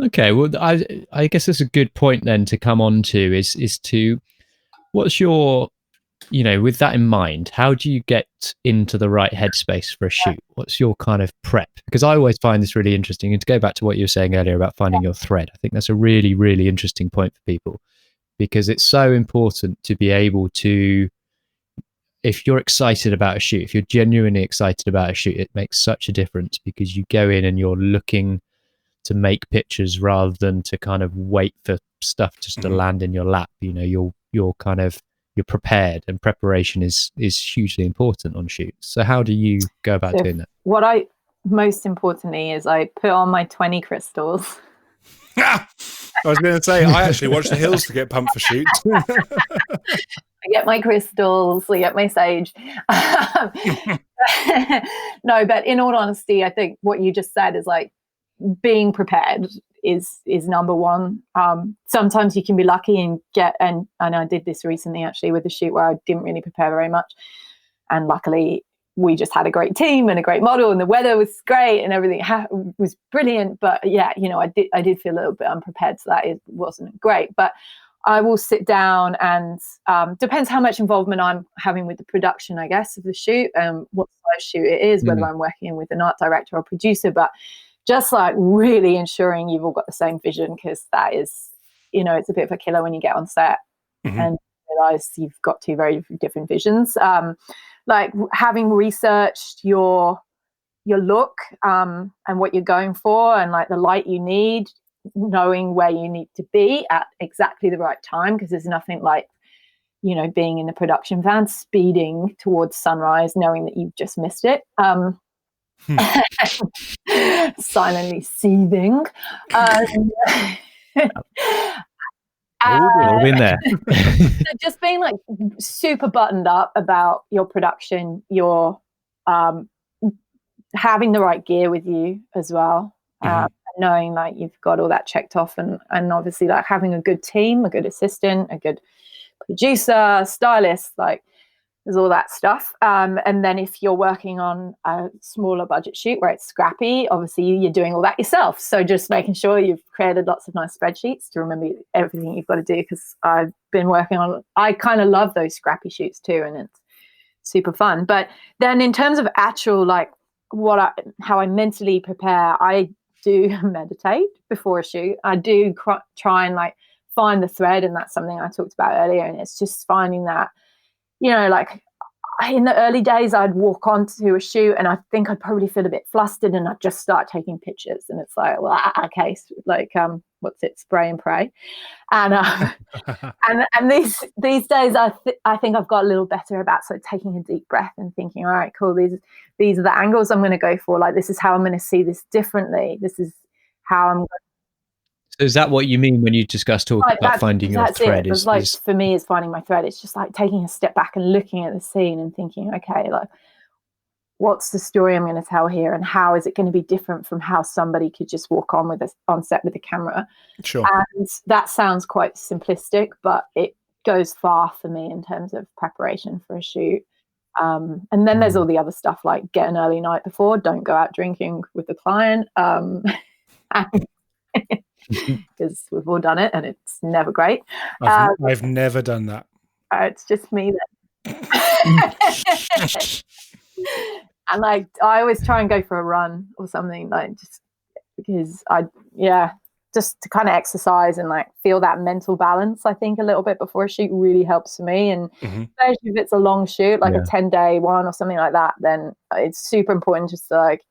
Okay, well, I guess that's a good point then to come on to is to, what's your, with that in mind, how do you get into the right headspace for a shoot? What's your kind of prep? Because I always find this really interesting. And to go back to what you were saying earlier about finding your thread, I think that's a really, really interesting point for people, because it's so important to be able to, if you're excited about a shoot, if you're genuinely excited about a shoot, it makes such a difference, because you go in and you're looking to make pictures rather than to kind of wait for stuff just to land in your lap. You're prepared, and preparation is hugely important on shoots. So how do you go about doing that? What I most importantly is I put on my 20 crystals. I was going to say, I actually watch the hills to get pumped for shoots. I get my crystals, I get my sage. No, but in all honesty, I think what you just said is like, being prepared is number one. Sometimes you can be lucky and I did this recently actually with a shoot where I didn't really prepare very much, and luckily we just had a great team and a great model, and the weather was great and everything was brilliant. But I did feel a little bit unprepared, so that it wasn't great. But I will sit down and depends how much involvement I'm having with the production, I guess, of the shoot, what size shoot it is, whether I'm working with an art director or producer, but just like really ensuring you've all got the same vision, because that is, it's a bit of a killer when you get on set and realize you've got two very different visions. Like having researched your look and what you're going for, and like the light you need, knowing where you need to be at exactly the right time, because there's nothing like, being in the production van, speeding towards sunrise, knowing that you've just missed it. Silently seething. All been there. Just being like super buttoned up about your production, your having the right gear with you as well, knowing like you've got all that checked off, and obviously like having a good team, a good assistant, a good producer, stylist, like there's all that stuff. And then if you're working on a smaller budget shoot where it's scrappy, obviously you're doing all that yourself. So just making sure you've created lots of nice spreadsheets to remember everything you've got to do, because I've been working on, I kind of love those scrappy shoots too, and it's super fun. But then in terms of actual like how I mentally prepare, I do meditate before a shoot. I do try and like find the thread, and that's something I talked about earlier, and it's just finding that, like in the early days I'd walk onto a shoot and I think I'd probably feel a bit flustered, and I'd just start taking pictures, and it's like, well, okay, like what's it, spray and pray. And and these days I think I've got a little better about sort of taking a deep breath and thinking, all right, cool, these are the angles I'm going to go for, like this is how I'm going to see this differently, this is how I'm going. So is that what you mean when you discuss talking about finding your thread? It's like, for me, is finding my thread. It's just like taking a step back and looking at the scene and thinking, okay, like what's the story I'm going to tell here, and how is it going to be different from how somebody could just walk on set with a camera? Sure. And that sounds quite simplistic, but it goes far for me in terms of preparation for a shoot. And then there's all the other stuff like get an early night before, don't go out drinking with the client, because we've all done it and it's never great. I've never done that. It's just me and like I always try and go for a run or something, like just because just to kind of exercise and like feel that mental balance. I think a little bit before a shoot really helps for me, and especially if it's a long shoot, like a 10-day one or something like that, then it's super important just to like,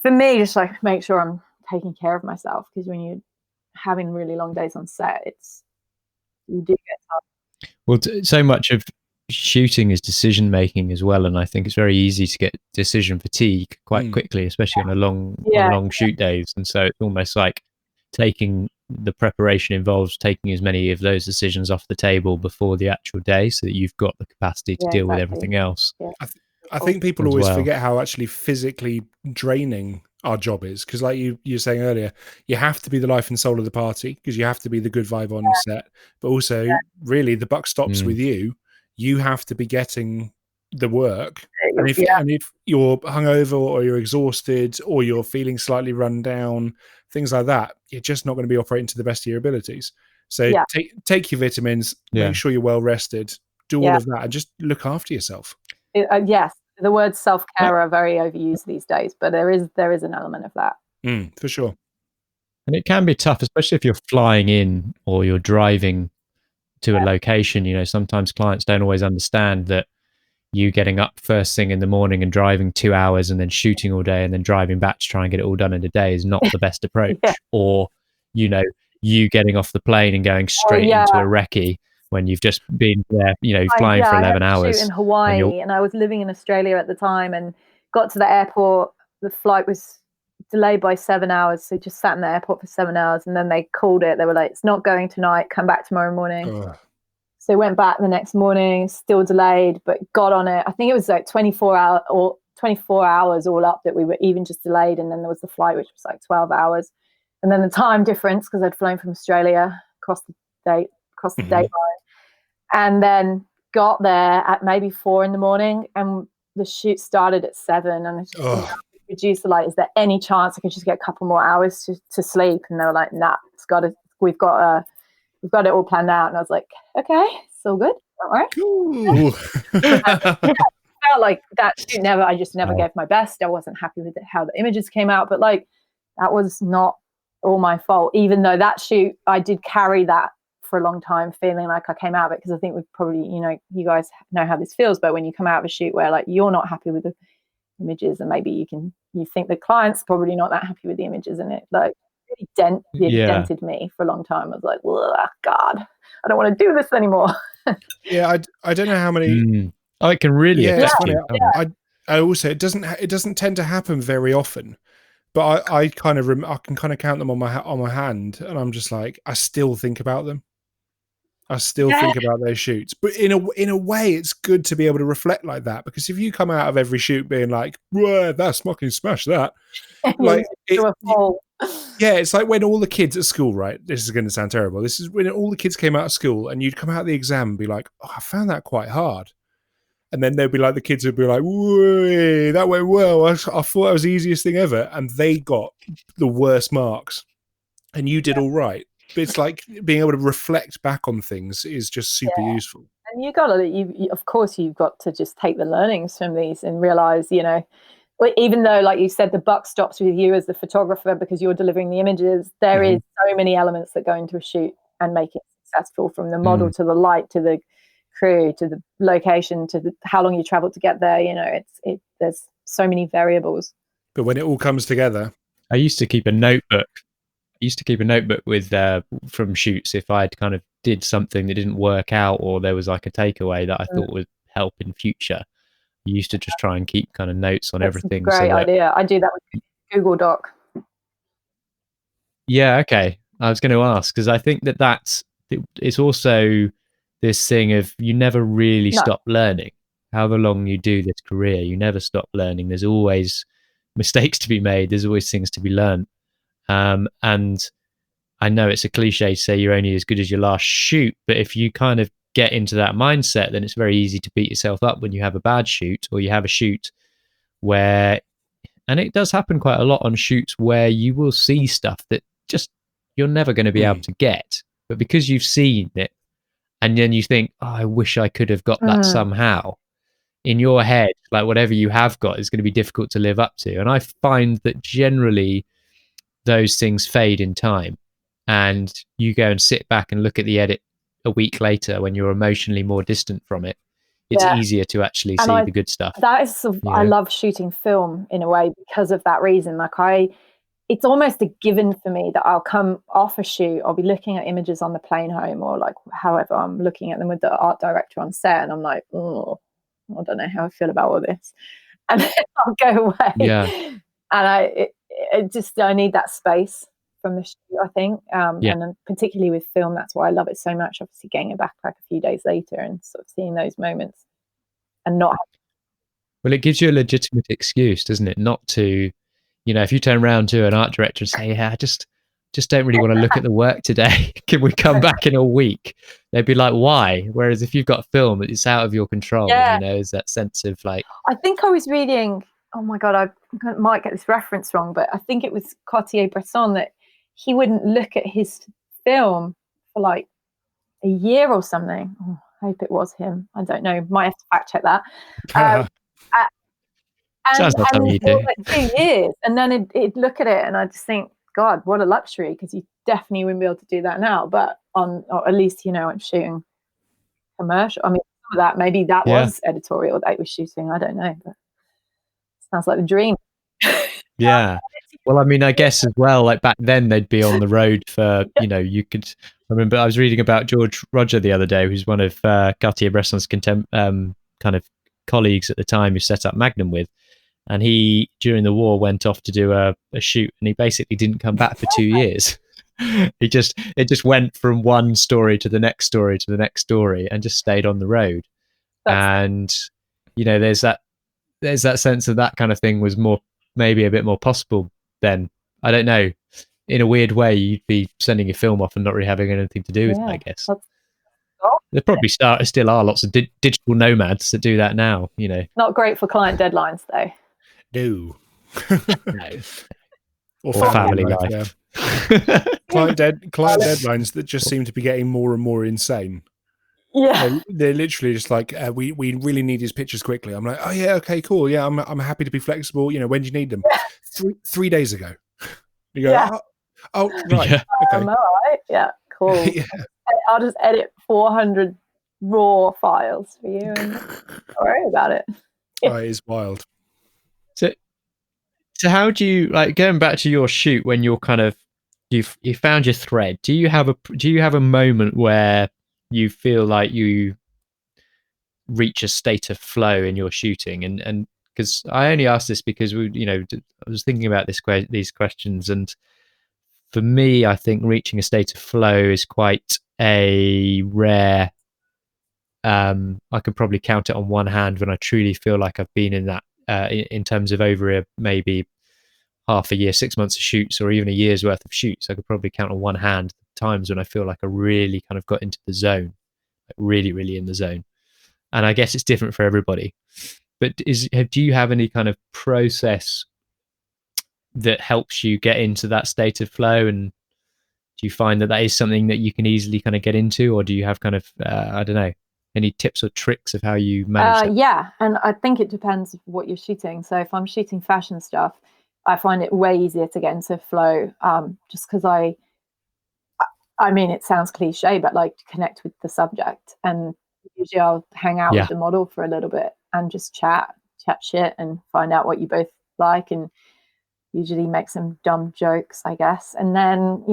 for me, just like make sure I'm taking care of myself, because when you're having really long days on set, you do get tired. Well, so much of shooting is decision making as well, and I think it's very easy to get decision fatigue quite quickly, especially on long shoot days. And so it's almost like taking the preparation involves taking as many of those decisions off the table before the actual day, so that you've got the capacity to deal with everything else. I think people always forget how actually physically draining our job is, because like you were saying earlier, you have to be the life and soul of the party, because you have to be the good vibe on set, but also really the buck stops with you. You have to be getting the work, and if you're hungover or you're exhausted or you're feeling slightly run down, things like that, you're just not going to be operating to the best of your abilities. So take your vitamins, make sure you're well rested, do all of that, and just look after yourself. Yes, the words self-care are very overused these days, but there is an element of that. For sure. And it can be tough, especially if you're flying in or you're driving to a location. You know, sometimes clients don't always understand that you getting up first thing in the morning and driving 2 hours and then shooting all day and then driving back to try and get it all done in a day is not the best approach. Or, you know, you getting off the plane and going straight into a recce when you've just been there, you know, flying for 11 hours. In Hawaii, and I was living in Australia at the time, and got to the airport. The flight was delayed by 7 hours, so just sat in the airport for 7 hours, and then they called it. They were like, "It's not going tonight. Come back tomorrow morning." So went back the next morning, still delayed, but got on it. I think it was like 24 hours all up that we were even just delayed, and then there was the flight, which was like 12 hours, and then the time difference because I'd flown from Australia across the date line. And then got there at maybe 4 a.m, and the shoot started at 7. And I just producer like, "Is there any chance I could just get a couple more hours to sleep?" And they were like, "Nah, we've got it all planned out." And I was like, "Okay, it's all good, don't worry." Cool. Felt like that shoot I just never gave my best. I wasn't happy with how the images came out, but like that was not all my fault. Even though that shoot, I did carry that for a long time, feeling like I came out of it, because I think we've probably, you know, you guys know how this feels, but when you come out of a shoot where like you're not happy with the images, and maybe you think the client's probably not that happy with the images, and it like really dented me for a long time. I was like, "Oh God, I don't want to do this anymore." I don't know how many. It can really affect you. I also it doesn't tend to happen very often, but I kind of I can kind of count them on my hand, and I'm just like, I still think about them. I still think about those shoots, but in a way, it's good to be able to reflect like that, because if you come out of every shoot being like, "Whoa, that's fucking smash that," like it's like when all the kids at school, right? This is going to sound terrible. This is when all the kids came out of school, and you'd come out of the exam and be like, "Oh, I found that quite hard," and then they'd be like, the kids would be like, "Whoa, that went well. I thought that was the easiest thing ever," and they got the worst marks, and you did all right. But it's like being able to reflect back on things is just super useful. And of course, you've got to just take the learnings from these and realize, you know, even though, like you said, the buck stops with you as the photographer because you're delivering the images, there is so many elements that go into a shoot and make it successful, from the model to the light to the crew to the location to how long you travel to get there. You know, there's so many variables. But when it all comes together, I used to keep a notebook. With from shoots if I'd kind of did something that didn't work out, or there was like a takeaway that I thought would help in future. I used to just try and keep kind of notes on everything. Great idea. I do that with Google Doc. Yeah, okay. I was going to ask, because I think it's also this thing of you never really stop learning. However long you do this career, you never stop learning. There's always mistakes to be made. There's always things to be learned. And I know it's a cliche to say you're only as good as your last shoot, but if you kind of get into that mindset, then it's very easy to beat yourself up when you have a bad shoot, or you have a shoot where, and it does happen quite a lot on shoots where you will see stuff that just you're never going to be able to get, but because you've seen it and then you think, oh, I wish I could have got that somehow, in your head, like whatever you have got is going to be difficult to live up to. And I find that generally those things fade in time, and you go and sit back and look at the edit a week later when you're emotionally more distant from it. It's easier to actually see the good stuff. That is, I love shooting film in a way because of that reason. Like it's almost a given for me that I'll come off a shoot, I'll be looking at images on the plane home, or like however I'm looking at them with the art director on set, and I'm like, oh, I don't know how I feel about all this, and then I'll go away. Yeah. And I need that space from the shoot, I think. And then particularly with film, that's why I love it so much. Obviously, getting a backpack a few days later and sort of seeing those moments, and not. Well, it gives you a legitimate excuse, doesn't it? Not to, if you turn around to an art director and say, yeah, I just don't really want to look at the work today. Can we come back in a week? They'd be like, why? Whereas if you've got film, it's out of your control. Is that sense of like. I think I was reading, oh my God, I might get this reference wrong, but I think it was Cartier-Bresson that he wouldn't look at his film for like a year or something. Oh, I hope it was him. I don't know. Might have to fact check that. Sounds like something you do. Like 2 years, and then it'd look at it, and I just think, God, what a luxury, because you definitely wouldn't be able to do that now. But or at least I'm shooting commercial. I mean, some of that maybe that was editorial that I was shooting. I don't know, but it sounds like the dream. Yeah. Well, I mean, I guess as well, like back then they'd be on the road for, you could. I remember I was reading about George Roger the other day, who's one of Cartier-Bresson's kind of colleagues at the time, who set up Magnum with. And he, during the war, went off to do a shoot, and he basically didn't come back for 2 years. It just went from one story to the next story to the next story, and just stayed on the road. And there's that sense of that kind of thing was maybe a bit more possible then. I don't know. In a weird way, you'd be sending your film off and not really having anything to do with it, I guess. There probably still are lots of digital nomads that do that now. Not great for client deadlines, though. No. No. Or family life. Yeah. client deadlines that just seem to be getting more and more insane. Yeah. They're literally just like, we really need these pictures quickly. I'm like, oh yeah, okay, cool. Yeah, I'm happy to be flexible. When do you need them? 3 days ago. You go, oh right. Yeah. Okay. All right. Yeah, cool. Yeah. I'll just edit 400 raw files for you, and don't worry about it. Oh, it is wild. So how do you, like, going back to your shoot, when you're kind of you found your thread? Do you have a moment where you feel like you reach a state of flow in your shooting? And because I only asked this because I was thinking about these questions, and for me, I think reaching a state of flow is quite a rare. I could probably count it on one hand when I truly feel like I've been in that. In terms of over maybe half a year, 6 months of shoots, or even a year's worth of shoots, I could probably count on one hand times when I feel like I really kind of got into the zone, like really, really in the zone. And I guess it's different for everybody. But do you have any kind of process that helps you get into that state of flow? And do you find that is something that you can easily kind of get into, or do you have kind of, I don't know, any tips or tricks of how you manage that? Yeah, and I think it depends what you're shooting. So if I'm shooting fashion stuff, I find it way easier to get into flow, just because I mean, it sounds cliche, but like to connect with the subject. And usually I'll hang out with the model for a little bit and just chat shit and find out what you both like, and usually make some dumb jokes, I guess. And then,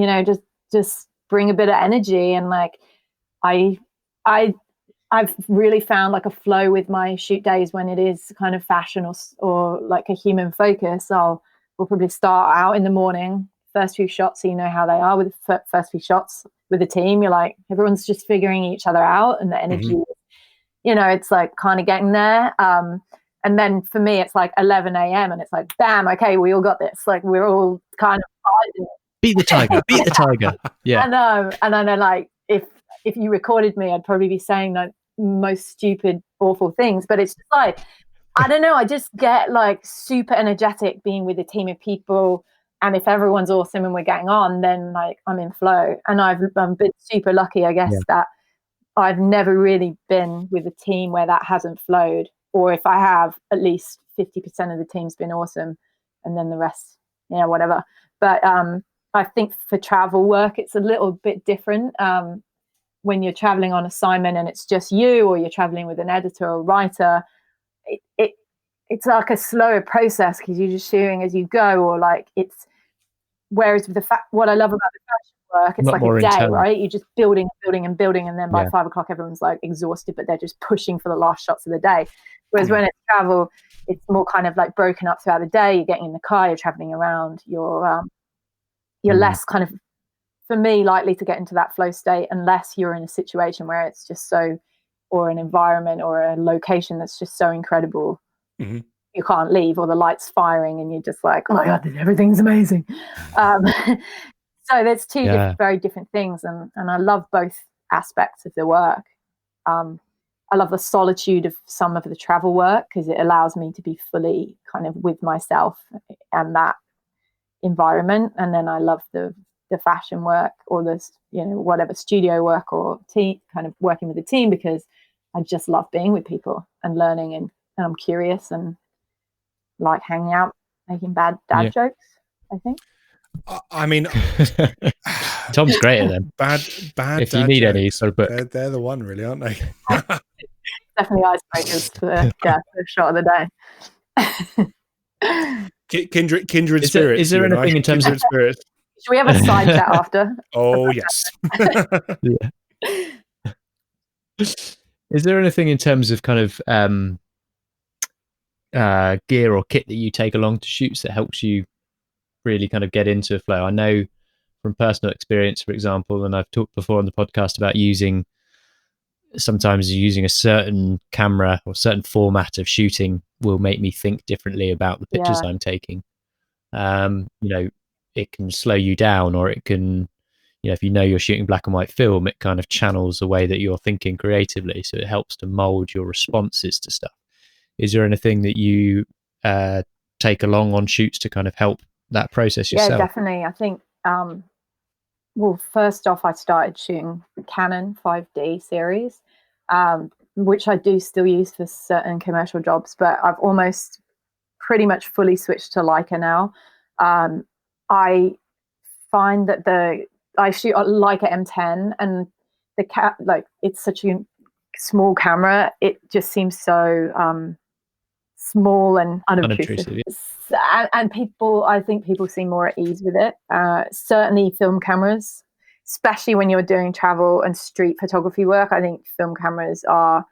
just bring a bit of energy. And like, I've really found like a flow with my shoot days when it is kind of fashion or like a human focus. We'll probably start out in the morning, first few shots, so you know how they are with the first few shots with the team. You're like, everyone's just figuring each other out, and the energy, it's like kind of getting there. And then for me, it's like 11 a.m. and it's like, bam, okay, we all got this. Like, we're all kind of fighting. Beat the tiger, beat the tiger. Yeah. And then like, if if you recorded me, I'd probably be saying like most stupid, awful things. But it's just like, I don't know, I just get like super energetic being with a team of people. And if everyone's awesome and we're getting on, then like I'm in flow. And I've been super lucky, I guess, that I've never really been with a team where that hasn't flowed. Or if I have, at least 50% of the team's been awesome. And then the rest, whatever. But I think for travel work, it's a little bit different. When you're traveling on assignment and it's just you, or you're traveling with an editor or writer, it's like a slower process because you're just shooting as you go, or like it's. Whereas with what I love about the fashion work, it's like a day, internal. right? You're just building, and then by 5 o'clock, everyone's like exhausted, but they're just pushing for the last shots of the day. Whereas when it's travel, it's more kind of like broken up throughout the day. You're getting in the car, you're traveling around, you're less kind of, for me, likely to get into that flow state unless you're in a situation where it's just so, or an environment or a location that's just so incredible. Mm-hmm. You can't leave, or the light's firing and you're just like, oh my God, everything's amazing. So there's two very different things. And I love both aspects of the work. I love the solitude of some of the travel work because it allows me to be fully kind of with myself and that environment. And then I love the fashion work, or the, whatever studio work or kind of working with a team, because I just love being with people and learning, and I'm curious and like hanging out, making bad dad jokes, I think. I mean, Tom's great at them. Bad. If you need jokes, any sort of book, they're the one, really, aren't they? Definitely icebreakers for the shot of the day. Kindred spirits. Is there anything in terms of spirits? Should we have a side chat after? Oh yes. Is there anything in terms of kind of gear or kit that you take along to shoots that helps you really kind of get into a flow? I know from personal experience, for example, and I've talked before on the podcast about sometimes using a certain camera or certain format of shooting will make me think differently about the pictures I'm taking. It can slow you down, or it can, if you're shooting black and white film, it kind of channels the way that you're thinking creatively. So it helps to mold your responses to stuff. Is there anything that you take along on shoots to kind of help that process yourself? Yeah, definitely. I think, well, first off, I started shooting the Canon 5D series, which I do still use for certain commercial jobs, but I've almost pretty much fully switched to Leica now. I find that I shoot a Leica M10, and it's such a small camera. It just seems so small and unobtrusive. And I think people seem more at ease with it. Certainly film cameras, especially when you're doing travel and street photography work, I think film cameras are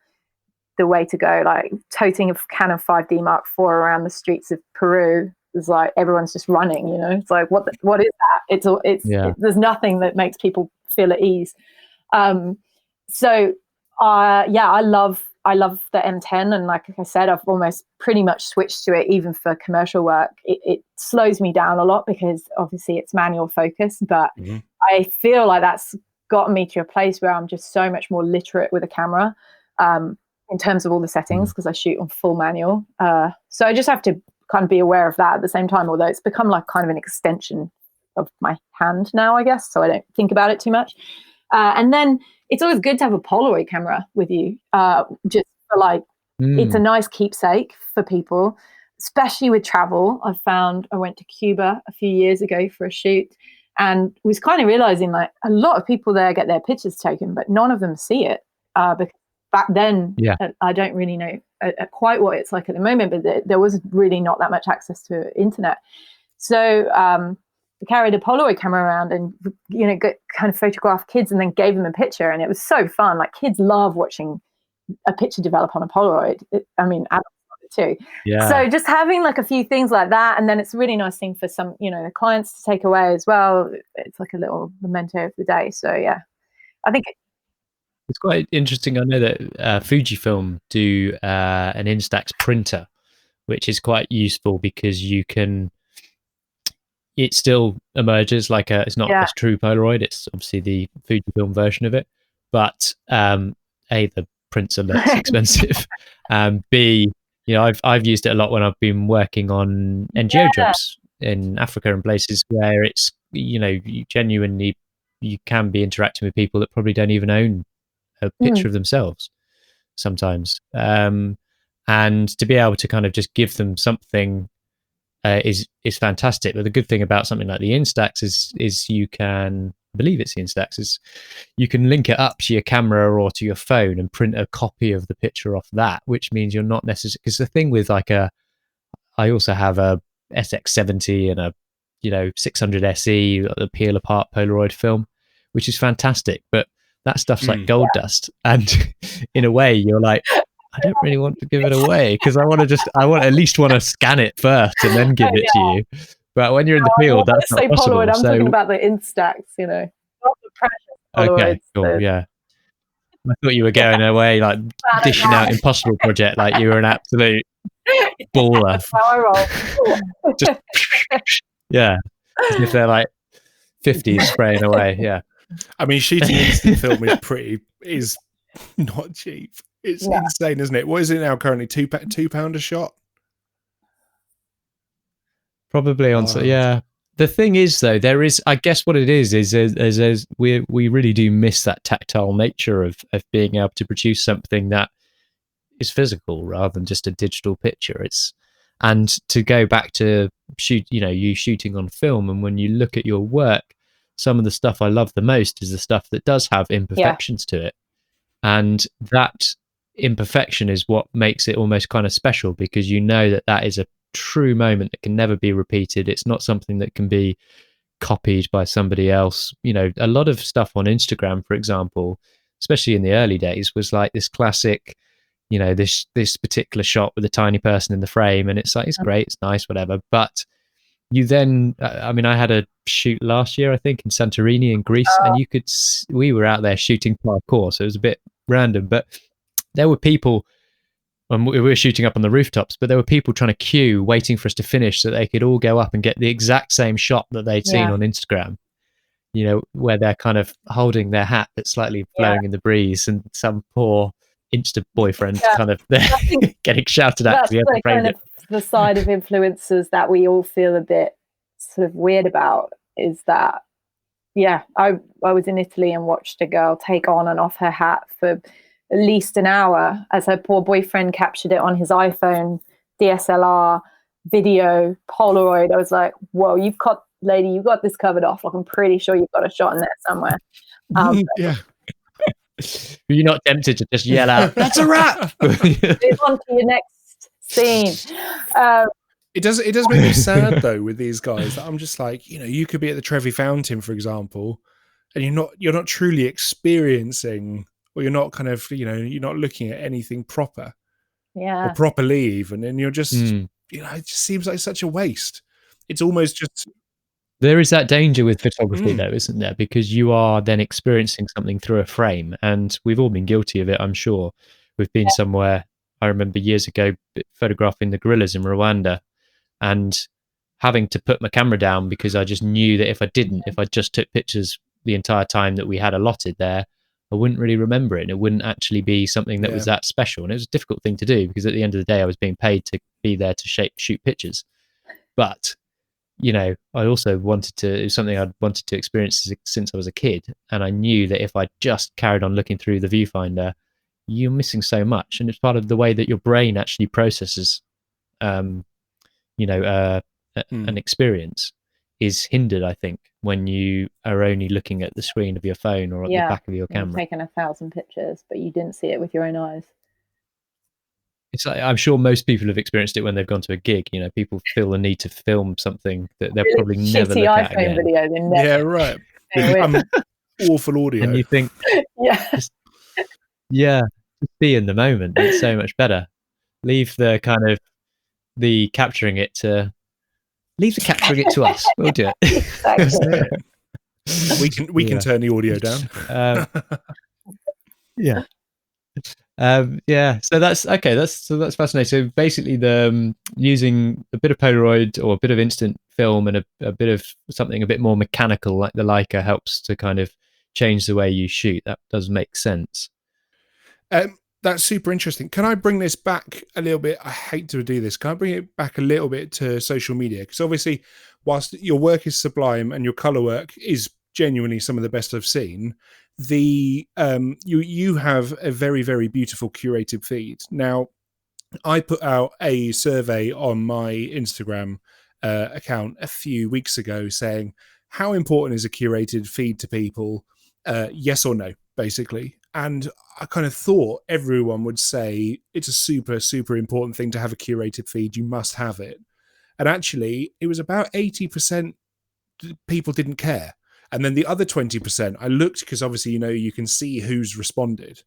the way to go. Like toting a Canon 5D Mark IV around the streets of Peru is like everyone's just running, It's like, what is that? There's nothing that makes people feel at ease. I love the M10, and like I said, I've almost pretty much switched to it even for commercial work. It slows me down a lot because obviously it's manual focus, but I feel like that's gotten me to a place where I'm just so much more literate with a camera in terms of all the settings, because I shoot on full manual. So I just have to kind of be aware of that at the same time, although it's become like kind of an extension of my hand now, I guess, so I don't think about it too much. And then it's always good to have a Polaroid camera with you, just for like, it's a nice keepsake for people, especially with travel. I went to Cuba a few years ago for a shoot, and was kind of realizing like a lot of people there get their pictures taken, but none of them see it. Because back then, I don't really know quite what it's like at the moment, but there was really not that much access to internet. So I carried a Polaroid camera around and, kind of photographed kids and then gave them a picture. And it was so fun. Like kids love watching a picture develop on a Polaroid. Adults love it too. Yeah. So just having like a few things like that. And then it's a really nice thing for some, the clients to take away as well. It's like a little memento of the day. So yeah, I think it's quite interesting. I know that Fujifilm do an Instax printer, which is quite useful because it still emerges like it's not a true Polaroid. It's obviously the Fujifilm version of it, but A, the prints are less expensive, B, I've used it a lot when I've been working on NGO jobs in Africa and places where it's, you genuinely, you can be interacting with people that probably don't even own a picture of themselves sometimes. And to be able to kind of just give them something is fantastic. But the good thing about something like the Instax is you can, I believe it's the Instax, is you can link it up to your camera or to your phone and print a copy of the picture off that, which means you're not necessarily, because the thing with I also have a SX70 and a 600 SE, the peel apart Polaroid film, which is fantastic, but that stuff's like gold dust, and in a way you're like, I don't really want to give it away because I at least want to scan it first and then give it to you. But when you're in the field, that's not possible. Polaroid, I'm talking about the Instax, not the precious Polaroids. Okay, cool, yeah. I thought you were going away like dishing out Impossible Project, like you were an absolute baller. That's how I roll. Just yeah, as if they're like 50s spraying away. Yeah, I mean, shooting instant film is not cheap. It's insane, isn't it? What is it now currently? £2 a shot? Probably on. So yeah. The thing is, though, there is, I guess what it is we really do miss that tactile nature of being able to produce something that is physical rather than just a digital picture. And to go back to you shooting on film, and when you look at your work, some of the stuff I love the most is the stuff that does have imperfections to it. And that imperfection is what makes it almost kind of special, because that is a true moment that can never be repeated. It's not something that can be copied by somebody else. A lot of stuff on Instagram, for example, especially in the early days, was like this classic, this particular shot with a tiny person in the frame, and it's like, it's great, it's nice, whatever. But you then, I had a shoot last year, I think, in Santorini in Greece, and we were out there shooting parkour, so it was a bit random, but there were people, and we were shooting up on the rooftops, but there were people trying to queue, waiting for us to finish so they could all go up and get the exact same shot that they'd seen on Instagram, where they're kind of holding their hat that's slightly blowing in the breeze, and some poor Insta boyfriend kind of getting shouted at. That's the kind of the side of influencers that we all feel a bit sort of weird about, is that, I was in Italy and watched a girl take on and off her hat for at least an hour as her poor boyfriend captured it on his iPhone, DSLR, video, Polaroid. I was like, whoa, you've got this covered off. Like, I'm pretty sure you've got a shot in there somewhere. Yeah. You're not tempted to just yell out, that's a wrap! Move on to your next scene. It does make me sad, though, with these guys, that I'm just like, you could be at the Trevi Fountain, for example, and you're not truly experiencing, or you're not kind of, you're not looking at anything proper, or properly even, and you're just, it just seems like such a waste. It's almost just. There is that danger with photography, though, isn't there? Because you are then experiencing something through a frame, and we've all been guilty of it, I'm sure. We've been somewhere, I remember years ago, photographing the gorillas in Rwanda, and having to put my camera down because I just knew that if I just took pictures the entire time that we had allotted there, I wouldn't really remember it, and it wouldn't actually be something that was that special. And it was a difficult thing to do, because at the end of the day, I was being paid to be there to shoot pictures. But, I also it was something I'd wanted to experience since I was a kid. And I knew that if I just carried on looking through the viewfinder, you're missing so much. And it's part of the way that your brain actually processes, an experience is hindered, I think, when you are only looking at the screen of your phone or at the back of your camera. You've taken 1,000 pictures, but you didn't see it with your own eyes. It's like, I'm sure most people have experienced it when they've gone to a gig. People feel the need to film something that they'll probably never look at again. Video, never, right. With awful audio. And you think, just be in the moment. It's so much better. Leave the capturing it to us. We'll do it. Exactly. We can turn the audio down. So that's okay. That's fascinating. So basically, the using a bit of Polaroid or a bit of instant film and a bit of something a bit more mechanical like the Leica helps to kind of change the way you shoot. That does make sense. That's super interesting. Can I bring this back a little bit? I hate to do this. Can I bring it back a little bit to social media? Because obviously, whilst your work is sublime and your color work is genuinely some of the best I've seen, you have a very, very beautiful curated feed. Now, I put out a survey on my Instagram account a few weeks ago saying, how important is a curated feed to people? Yes or no, basically. And I kind of thought everyone would say it's a super, super important thing to have a curated feed. You must have it. And actually, it was about 80% people didn't care. And then the other 20%, I looked because obviously, you can see who's responded.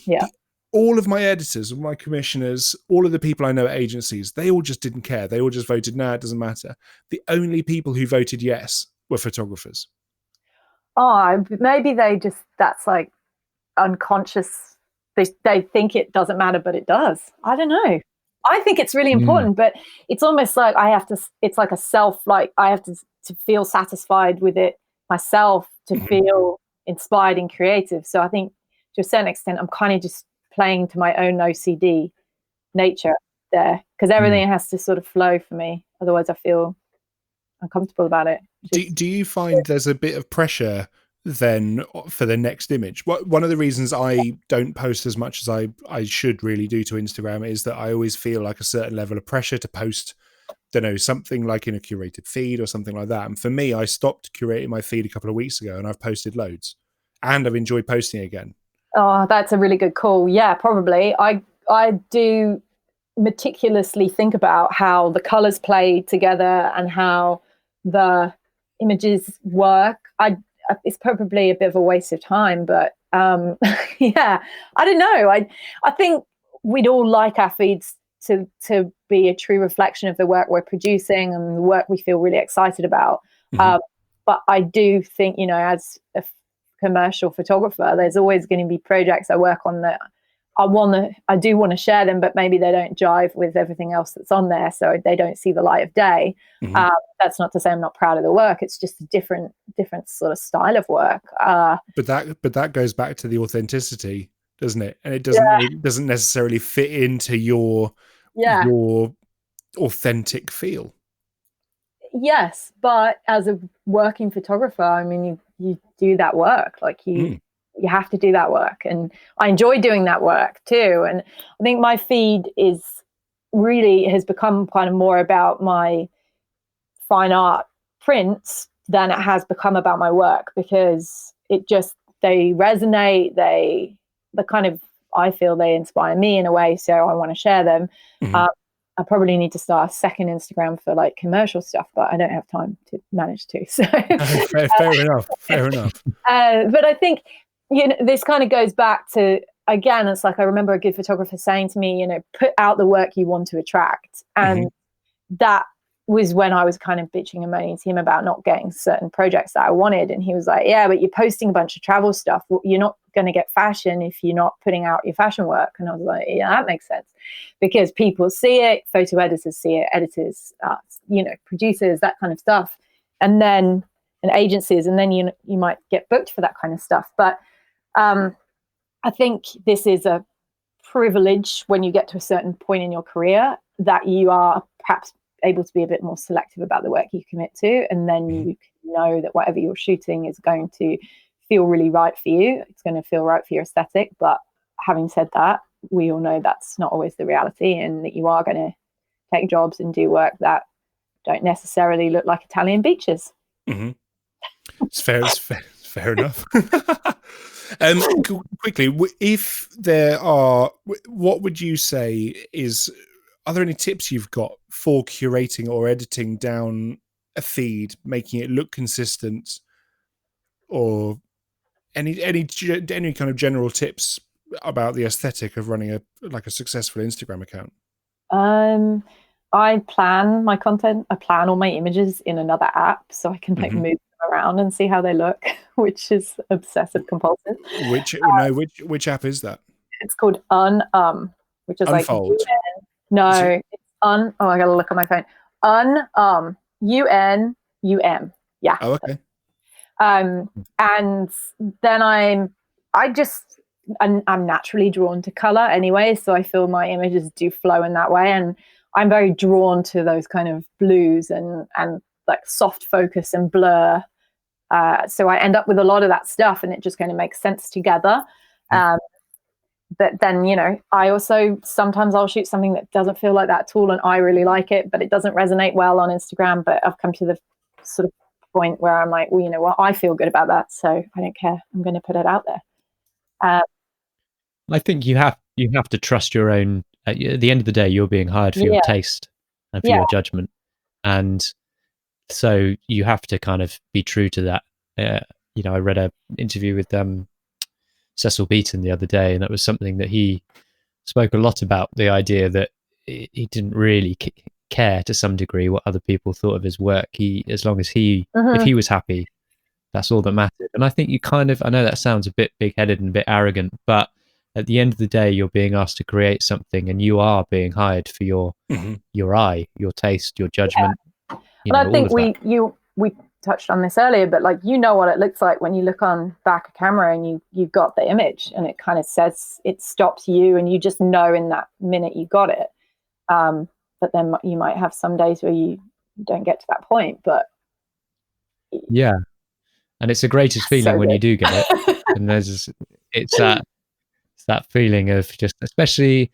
Yeah. All of my editors, my commissioners, all of the people I know at agencies, they all just didn't care. They all just voted, no, it doesn't matter. The only people who voted yes were photographers. Oh, maybe that's like unconscious. They think it doesn't matter, but it does. I don't know. I think it's really important, but it's almost like it's like a self, like I have to feel satisfied with it myself to feel inspired and creative. So I think to a certain extent, I'm kind of just playing to my own OCD nature there, because everything has to sort of flow for me. Otherwise I feel uncomfortable about it. Do you find there's a bit of pressure then for the next image? One of the reasons I don't post as much as I should really do to Instagram is that I always feel like a certain level of pressure to post, something like in a curated feed or something like that. And for me, I stopped curating my feed a couple of weeks ago and I've posted loads and I've enjoyed posting again. Oh, that's a really good call. Yeah, probably. I do meticulously think about how the colors play together and how the images work. It's probably a bit of a waste of time, but yeah, I don't know. I think we'd all like our feeds to be a true reflection of the work we're producing and the work we feel really excited about. But I do think, as a commercial photographer, there's always going to be projects I work on that I do want to share them, but maybe they don't jive with everything else that's on there, so they don't see the light of day. That's not to say I'm not proud of the work. It's just a different sort of style of work. But that goes back to the authenticity, doesn't it? And it doesn't necessarily fit into your authentic feel. Yes, but as a working photographer, I mean, you do that work, like you have to do that work, and I enjoy doing that work too. And I think my feed has become kind of more about my fine art prints than it has become about my work, because they resonate. I feel they inspire me in a way, so I want to share them. I probably need to start a second Instagram for like commercial stuff, but I don't have time to manage to. So fair enough. But I think, this kind of goes back to, again, it's like I remember a good photographer saying to me, put out the work you want to attract. And that was when I was kind of bitching and moaning to him about not getting certain projects that I wanted. And he was like, yeah, but you're posting a bunch of travel stuff. You're not going to get fashion if you're not putting out your fashion work. And I was like, yeah, that makes sense, because people see it, photo editors see it, editors, producers, that kind of stuff. And then agencies, and then you might get booked for that kind of stuff. But I think this is a privilege when you get to a certain point in your career, that you are perhaps able to be a bit more selective about the work you commit to, and then you know that whatever you're shooting is going to feel really right for you. It's going to feel right for your aesthetic. But having said that, we all know that's not always the reality, and that you are going to take jobs and do work that don't necessarily look like Italian beaches. It's fair enough. Quickly, if there are, what would you say are there any tips you've got for curating or editing down a feed, making it look consistent, or any kind of general tips about the aesthetic of running a successful Instagram account? I plan my content. I plan all my images in another app, so I can move them around and see how they look, which is obsessive compulsive. Which app is that? It's called which is Unfold. like it's I gotta look at my phone. UNUM. Yeah. Oh, okay. And then I'm naturally drawn to color anyway, so I feel my images do flow in that way, and I'm very drawn to those kind of blues and like soft focus and blur. So I end up with a lot of that stuff, and it just kind of makes sense together. But then, you know, I also sometimes I'll shoot something that doesn't feel like that at all, and I really like it, but it doesn't resonate well on Instagram. But I've come to the sort of point where I'm like, well, you know what, I feel good about that, so I don't care. I'm going to put it out there. I think you have to trust your own. At the end of the day, you're being hired for your taste and for your judgment, and so you have to kind of be true to that. You know, I read an interview with Cecil Beaton the other day, and that was something that he spoke a lot about, the idea that he didn't really care to some degree what other people thought of his work. As long as if he was happy, that's all that mattered. And I think you kind of, I know that sounds a bit big-headed and a bit arrogant, but at the end of the day, you're being asked to create something, and you are being hired for your eye, your taste, your judgment. And I think we touched on this earlier, but like, you know what it looks like when you look on back a camera and you've got the image, and it kind of says, it stops you, and you just know in that minute you got it. But then you might have some days where you don't get to that point, but yeah. And it's the greatest feeling when you do get it. And it's that feeling of just, especially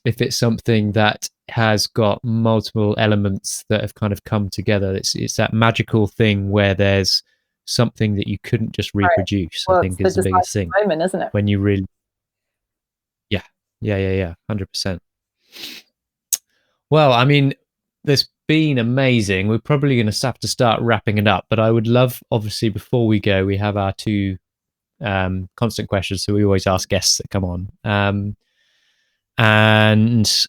if it's something that has got multiple elements that have kind of come together. It's that magical thing where there's something that you couldn't just reproduce. Well, I think is the biggest thing. Moment, isn't it? When you really, 100%. Well, I mean, there's been amazing. We're probably going to have to start wrapping it up, but I would love, obviously, before we go, we have our two constant questions, so we always ask guests that come on. And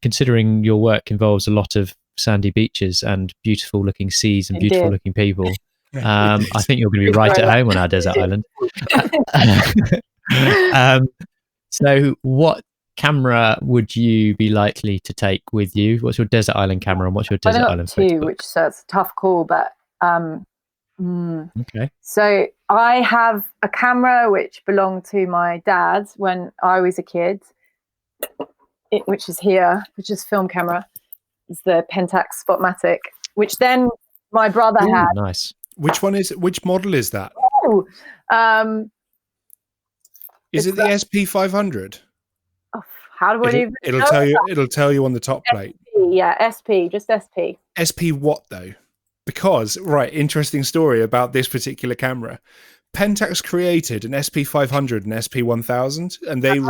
considering your work involves a lot of sandy beaches and beautiful looking seas and beautiful looking people, I think you're going to be right at home on our desert island. So what camera would you be likely to take with you? What's your desert island camera, and what's your desert island Facebook? Which so it's a tough call, but okay. So I have a camera which belonged to my dad when I was a kid, which is here, which is film camera. It's the Pentax Spotmatic, which then my brother had. Nice. Which model is that? Oh, is it the SP500? Oh, how do I even? It'll tell you on the top plate. SP, just SP. SP what though? Because interesting story about this particular camera. Pentax created an SP500 and SP1000, and they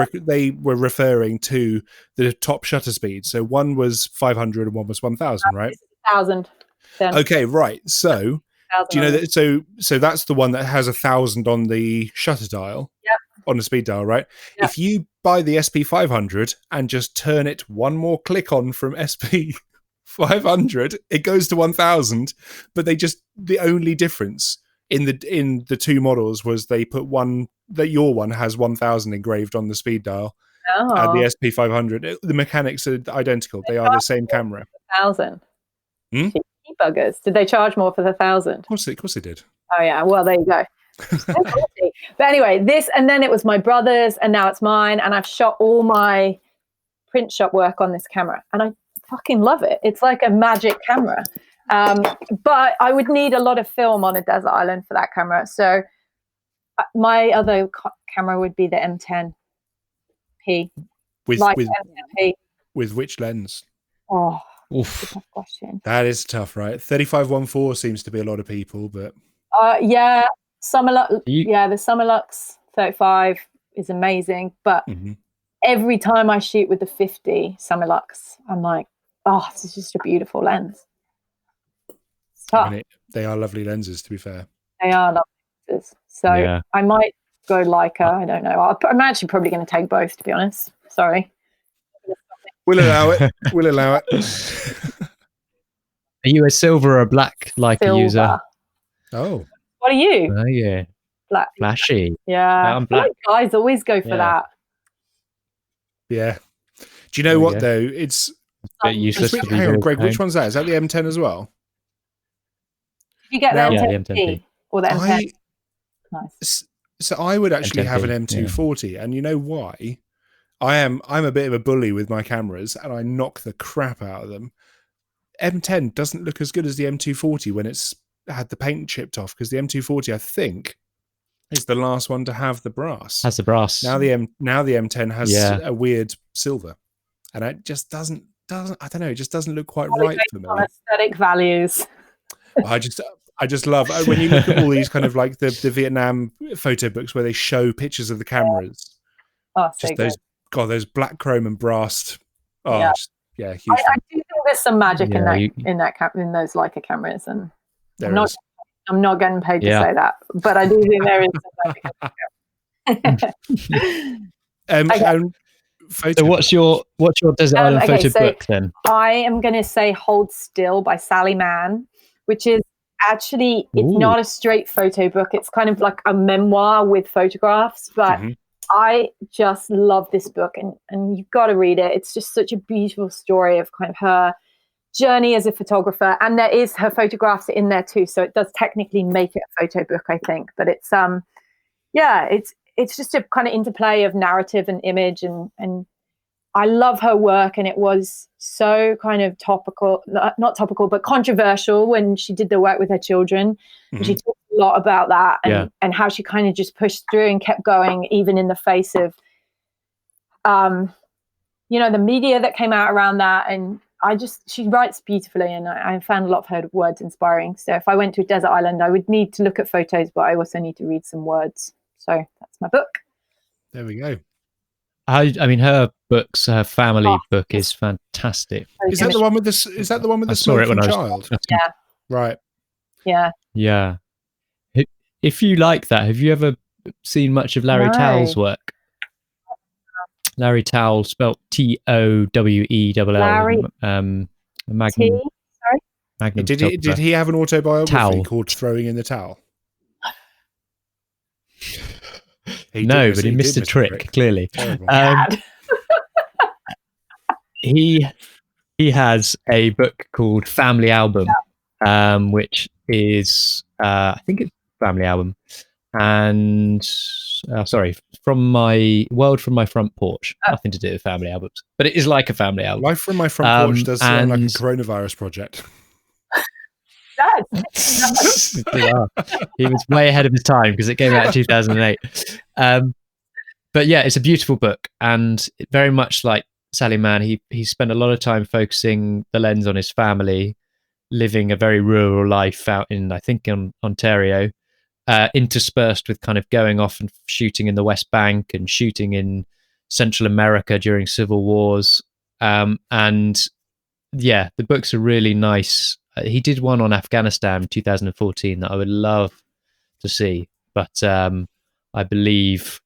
were referring to the top shutter speed. So one was 500 and one was 1000, right? 1000. Okay, right. So do you know that? So that's the one that has 1000 on the shutter dial, on the speed dial, right? Yep. If you buy the SP500 and just turn it one more click on from SP500, it goes to 1000. But the only difference in the two models was they put your one has 1000 engraved on the speed dial, and the SP500. The mechanics are identical. They are the same camera. 1000. Buggers. Did they charge more for the 1000? Of course they did. Oh yeah. Well, there you go. But anyway, and then it was my brother's, and now it's mine, and I've shot all my print shop work on this camera, and I fucking love it. It's like a magic camera. But I would need a lot of film on a desert island for that camera. So my other camera would be the M10P. With which lens? Oh, tough question. That is tough, right? 35-1.4 seems to be a lot of people, but the Summilux 35 is amazing, but every time I shoot with the 50 Summilux, I'm like, oh, this is just a beautiful lens. It's tough. I mean, they are lovely lenses, to be fair. They are lovely lenses. So I might go Leica. I don't know. I'm actually probably going to take both, to be honest. Sorry. We'll allow it. Are you a silver or a black Leica user? Oh. What are you? Oh, yeah. Black. Flashy. Yeah. I'm black. Guys always go for that. Yeah. Do you know what, though? It's useless. Hang on, Greg, which one's that? Is that the M10 as well? Did You get Now- the Yeah, M10T the M10T. or the M10. Nice. So I would actually have an M10P, M240, and you know why? I'm a bit of a bully with my cameras, and I knock the crap out of them. M10 doesn't look as good as the M240 when it's had the paint chipped off, because the M240, I think, is the last one to have the brass. Has the brass. Now the M10 has Yeah. a weird silver, and it just doesn't. I don't know. It just doesn't look quite right for me. On aesthetic values. I just love when you look at all these kind of like the Vietnam photo books where they show pictures of the cameras. Oh, so Just good. those black chrome and brass. Oh, Yeah. huge. I do think there's some magic Yeah, in those Leica cameras, and There I'm is. not getting paid to Yeah. say that, but I do think there is some magic. Okay. Photo So what's your desert island okay, photo so- book then? I am going to say Hold Still by Sally Mann, which is actually, it's Ooh. not a straight photo book. It's kind of like a memoir with photographs, but Mhm. I just love this book, and you've got to read it. It's just such a beautiful story of kind of her journey as a photographer, and there is her photographs in there too, so it does technically make it a photo book, I think. But it's it's just a kind of interplay of narrative and image, and I love her work, and it was so kind of topical, not topical, but controversial when she did the work with her children. And she talked a lot about that, and how she kind of just pushed through and kept going, even in the face of, the media that came out around that. And she writes beautifully, and I found a lot of her words inspiring. So if I went to a desert island, I would need to look at photos, but I also need to read some words. So that's my book. There we go. I mean, her family book is fantastic. Is that the one with the? Is that the one with the I saw it smoking when I was child? Yeah. Right. Yeah. Yeah. If you like that, have you ever seen much of Larry No. Towell's work? Larry Towell, spelt Towell. Larry Magnum. Sorry. Magnum Did photographer. he have an autobiography Towel. called "Throwing in the Towel"? No, but he missed a trick, clearly. Terrible. He has a book called Family Album, which is I think it's Family Album, and from my front porch. Nothing to do with family albums, but it is like a family album. Life from my front porch does sound like a coronavirus project. Yeah. He was way ahead of his time because it came out in 2008. But yeah, it's a beautiful book, and very much like Sally Mann, he spent a lot of time focusing the lens on his family, living a very rural life out in, I think, in Ontario, interspersed with kind of going off and shooting in the West Bank and shooting in Central America during civil wars. And yeah, the books are really nice. He did one on Afghanistan in 2014 that I would love to see, but I believe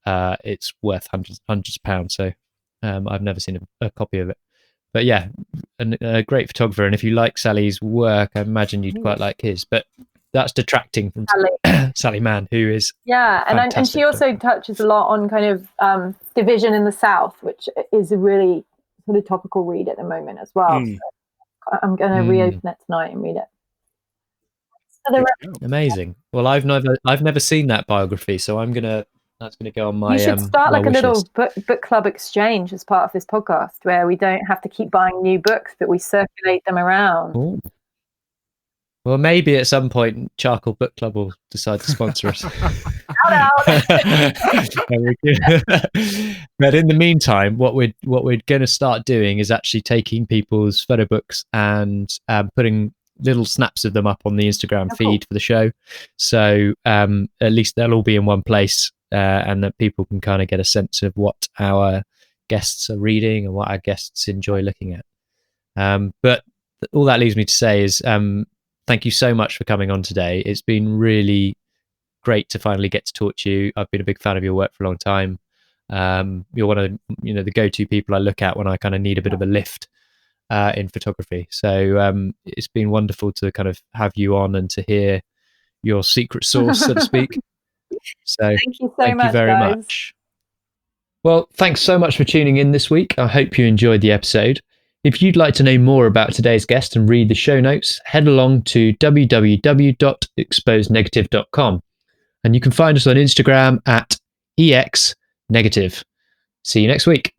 it's worth hundreds of pounds. So I've never seen a copy of it. But yeah, a great photographer. And if you like Sally's work, I imagine you'd quite like his. But that's detracting from Sally Mann, who is and she also touches a lot on kind of division in the South, which is a really sort of topical read at the moment as well. So I'm going to reopen it tonight and read it. Amazing. Well, I've never seen that biography, so that's gonna go on my. You should start like a little list. book club exchange as part of this podcast, where we don't have to keep buying new books, but we circulate them around. Ooh. Well, maybe at some point, Charcoal Book Club will decide to sponsor us. But in the meantime, what we're going to start doing is actually taking people's photo books and putting little snaps of them up on the Instagram feed for the show. So at least they'll all be in one place, and that people can kind of get a sense of what our guests are reading and what our guests enjoy looking at. But all that leaves me to say is thank you so much for coming on today. It's been really great to finally get to talk to you. I've been a big fan of your work for a long time. You're one of the go-to people I look at when I kind of need a bit of a lift in photography. So it's been wonderful to kind of have you on and to hear your secret sauce, so to speak. So thank you very much. Well, thanks so much for tuning in this week. I hope you enjoyed the episode. If you'd like to know more about today's guest and read the show notes, head along to www.exposenegative.com. And you can find us on Instagram at exnegative. See you next week.